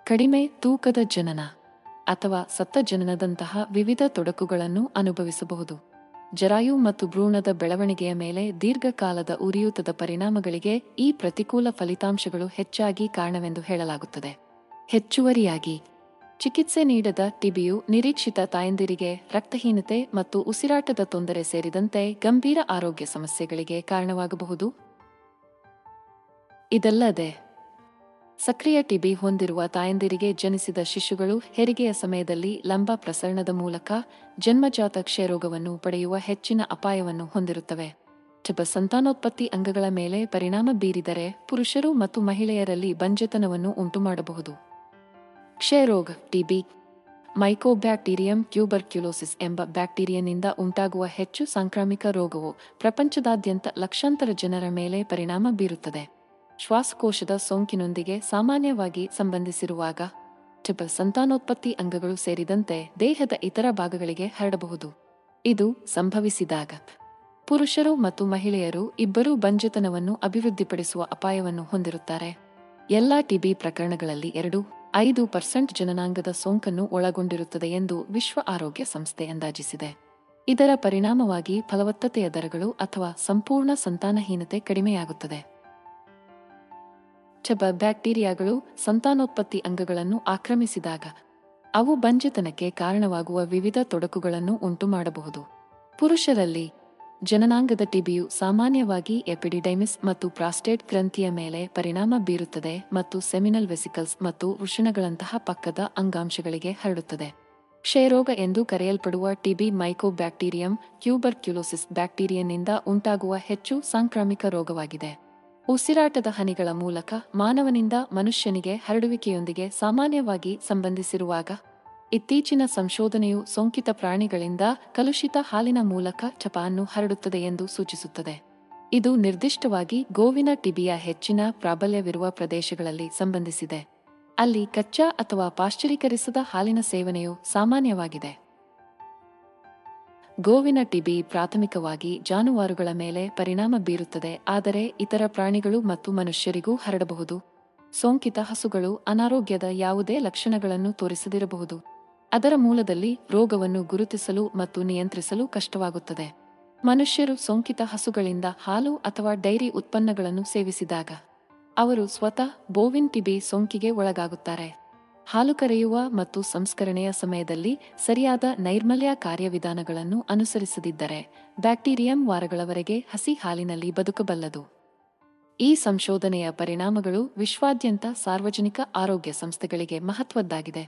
ಕಡಿಮೆ ತೂಕದ ಜನನ ಅಥವಾ ಸತ್ತ ಜನನದಂತಹ ವಿವಿಧ ತೊಡಕುಗಳನ್ನು ಅನುಭವಿಸಬಹುದು. ಜರಾಯು ಮತ್ತು ಭ್ರೂಣದ ಬೆಳವಣಿಗೆಯ ಮೇಲೆ ದೀರ್ಘಕಾಲದ ಉರಿಯೂತದ ಪರಿಣಾಮಗಳಿಗೆ ಈ ಪ್ರತಿಕೂಲ ಫಲಿತಾಂಶಗಳು ಹೆಚ್ಚಾಗಿ ಕಾರಣವೆಂದು ಹೇಳಲಾಗುತ್ತದೆ. ಹೆಚ್ಚುವರಿಯಾಗಿ, ಚಿಕಿತ್ಸೆ ನೀಡದ ಟಿಬಿಯು ನಿರೀಕ್ಷಿತ ತಾಯಂದಿರಿಗೆ ರಕ್ತಹೀನತೆ ಮತ್ತು ಉಸಿರಾಟದ ತೊಂದರೆ ಸೇರಿದಂತೆ ಗಂಭೀರ ಆರೋಗ್ಯ ಸಮಸ್ಯೆಗಳಿಗೆ ಕಾರಣವಾಗಬಹುದು. ಇದಲ್ಲದೆ, ಸಕ್ರಿಯ ಟಿಬಿ ಹೊಂದಿರುವ ತಾಯಂದಿರಿಗೆ ಜನಿಸಿದ ಶಿಶುಗಳು ಹೆರಿಗೆಯ ಸಮಯದಲ್ಲಿ ಲಂಬ ಪ್ರಸರಣದ ಮೂಲಕ ಜನ್ಮಜಾತ ಕ್ಷಯರೋಗವನ್ನು ಪಡೆಯುವ ಹೆಚ್ಚಿನ ಅಪಾಯವನ್ನು ಹೊಂದಿರುತ್ತವೆ. ಸಂತಾನೋತ್ಪತ್ತಿ ಅಂಗಗಳ ಮೇಲೆ ಪರಿಣಾಮ ಬೀರಿದರೆ ಪುರುಷರು ಮತ್ತು ಮಹಿಳೆಯರಲ್ಲಿ ಬಂಜೆತನವನ್ನು ಉಂಟುಮಾಡಬಹುದು. ಕ್ಷಯರೋಗ ಟಿಬಿ ಮೈಕೋಬ್ಯಾಕ್ಟೀರಿಯಂ ಟ್ಯೂಬರ್ಕ್ಯುಲೋಸಿಸ್ ಎಂಬ ಬ್ಯಾಕ್ಟೀರಿಯಾನಿಂದ ಉಂಟಾಗುವ ಹೆಚ್ಚು ಸಾಂಕ್ರಾಮಿಕ ರೋಗವು ಪ್ರಪಂಚದಾದ್ಯಂತ ಲಕ್ಷಾಂತರ ಜನರ ಮೇಲೆ ಪರಿಣಾಮ ಬೀರುತ್ತದೆ. ಶ್ವಾಸಕೋಶದ ಸೋಂಕಿನೊಂದಿಗೆ ಸಾಮಾನ್ಯವಾಗಿ ಸಂಬಂಧಿಸಿರುವಾಗ ಸಂತಾನೋತ್ಪತ್ತಿ ಅಂಗಗಳು ಸೇರಿದಂತೆ ದೇಹದ ಇತರ ಭಾಗಗಳಿಗೆ ಹರಡಬಹುದು. ಇದು ಸಂಭವಿಸಿದಾಗ ಪುರುಷರು ಮತ್ತು ಮಹಿಳೆಯರು ಇಬ್ಬರೂ ಬಂಜೆತನವನ್ನು ಅಭಿವೃದ್ಧಿಪಡಿಸುವ ಅಪಾಯವನ್ನು ಹೊಂದಿರುತ್ತಾರೆ. ಎಲ್ಲಾ ಟಿಬಿ ಪ್ರಕರಣಗಳಲ್ಲಿ 2-5% ಜನನಾಂಗದ ಸೋಂಕನ್ನು ಒಳಗೊಂಡಿರುತ್ತದೆ ಎಂದು ವಿಶ್ವ ಆರೋಗ್ಯ ಸಂಸ್ಥೆ ಅಂದಾಜಿಸಿದೆ. ಇದರ ಪರಿಣಾಮವಾಗಿ ಫಲವತ್ತತೆಯ ದರಗಳು ಅಥವಾ ಸಂಪೂರ್ಣ ಸಂತಾನಹೀನತೆ ಕಡಿಮೆಯಾಗುತ್ತದೆ. ಬ್ಯಾಕ್ಟೀರಿಯಾಗಳು ಸಂತಾನೋತ್ಪತ್ತಿ ಅಂಗಗಳನ್ನು ಆಕ್ರಮಿಸಿದಾಗ ಅವು ಬಂಜೆತನಕ್ಕೆ ಕಾರಣವಾಗುವ ವಿವಿಧ ತೊಡಕುಗಳನ್ನು ಉಂಟುಮಾಡಬಹುದು. ಪುರುಷರಲ್ಲಿ ಜನನಾಂಗದ ಟಿಬಿಯು ಸಾಮಾನ್ಯವಾಗಿ ಎಪಿಡಿಡೈಮಿಸ್ ಮತ್ತು ಪ್ರಾಸ್ಟೇಟ್ ಗ್ರಂಥಿಯ ಮೇಲೆ ಪರಿಣಾಮ ಬೀರುತ್ತದೆ ಮತ್ತು ಸೆಮಿನಲ್ ವೆಸಿಕಲ್ಸ್ ಮತ್ತು ವೃಷಣಗಳಂತಹ ಪಕ್ಕದ ಅಂಗಾಂಶಗಳಿಗೆ ಹರಡುತ್ತದೆ. ಕ್ಷಯರೋಗ ಎಂದು ಕರೆಯಲ್ಪಡುವ ಟಿಬಿ ಮೈಕೋಬ್ಯಾಕ್ಟೀರಿಯಂ ಟ್ಯೂಬರ್ಕ್ಯುಲೋಸಿಸ್ ಬ್ಯಾಕ್ಟೀರಿಯಾನಿಂದ ಉಂಟಾಗುವ ಹೆಚ್ಚು ಸಾಂಕ್ರಾಮಿಕ ರೋಗವಾಗಿದೆ. ಉಸಿರಾಟದ ಹನಿಗಳ ಮೂಲಕ ಮಾನವನಿಂದ ಮನುಷ್ಯನಿಗೆ ಹರಡುವಿಕೆಯೊಂದಿಗೆ ಸಾಮಾನ್ಯವಾಗಿ ಸಂಬಂಧಿಸಿರುವಾಗ, ಇತ್ತೀಚಿನ ಸಂಶೋಧನೆಯು ಸೋಂಕಿತ ಪ್ರಾಣಿಗಳಿಂದ ಕಲುಷಿತ ಹಾಲಿನ ಮೂಲಕ ಅನ್ನು ಹರಡುತ್ತದೆ ಎಂದು ಸೂಚಿಸುತ್ತದೆ. ಇದು ನಿರ್ದಿಷ್ಟವಾಗಿ ಗೋವಿನ ಟಿಬಿಯ ಹೆಚ್ಚಿನ ಪ್ರಾಬಲ್ಯವಿರುವ ಪ್ರದೇಶಗಳಲ್ಲಿ ಸಂಬಂಧಿಸಿದೆ, ಅಲ್ಲಿ ಕಚ್ಚಾ ಅಥವಾ ಪಾಶ್ಚರೀಕರಿಸದ ಹಾಲಿನ ಸೇವನೆಯು ಸಾಮಾನ್ಯವಾಗಿದೆ. ಗೋವಿನ ಟಿಬಿ ಪ್ರಾಥಮಿಕವಾಗಿ ಜಾನುವಾರುಗಳ ಮೇಲೆ ಪರಿಣಾಮ ಬೀರುತ್ತದೆ, ಆದರೆ ಇತರ ಪ್ರಾಣಿಗಳು ಮತ್ತು ಮನುಷ್ಯರಿಗೂ ಹರಡಬಹುದು. ಸೋಂಕಿತ ಹಸುಗಳು ಅನಾರೋಗ್ಯದ ಯಾವುದೇ ಲಕ್ಷಣಗಳನ್ನು ತೋರಿಸದಿರಬಹುದು. ಅದರ ಮೂಲದಲ್ಲಿ ರೋಗವನ್ನು ಗುರುತಿಸಲು ಮತ್ತು ನಿಯಂತ್ರಿಸಲು ಕಷ್ಟವಾಗುತ್ತದೆ. ಮನುಷ್ಯರು ಸೋಂಕಿತ ಹಸುಗಳಿಂದ ಹಾಲು ಅಥವಾ ಡೈರಿ ಉತ್ಪನ್ನಗಳನ್ನು ಸೇವಿಸಿದಾಗ ಅವರು ಸ್ವತಃ ಬೋವಿನ್ ಟಿಬಿ ಸೋಂಕಿಗೆ ಒಳಗಾಗುತ್ತಾರೆ. ಹಾಲು ಕರೆಯುವ ಮತ್ತು ಸಂಸ್ಕರಣೆಯ ಸಮಯದಲ್ಲಿ ಸರಿಯಾದ ನೈರ್ಮಲ್ಯ ಕಾರ್ಯವಿಧಾನಗಳನ್ನು ಅನುಸರಿಸದಿದ್ದರೆ ಬ್ಯಾಕ್ಟೀರಿಯಂ ವಾರಗಳವರೆಗೆ ಹಸಿ ಹಾಲಿನಲ್ಲಿ ಬದುಕಬಲ್ಲದು. ಈ ಸಂಶೋಧನೆಯ ಪರಿಣಾಮಗಳು ವಿಶ್ವಾದ್ಯಂತ ಸಾರ್ವಜನಿಕ ಆರೋಗ್ಯ ಸಂಸ್ಥೆಗಳಿಗೆ ಮಹತ್ವದ್ದಾಗಿದೆ.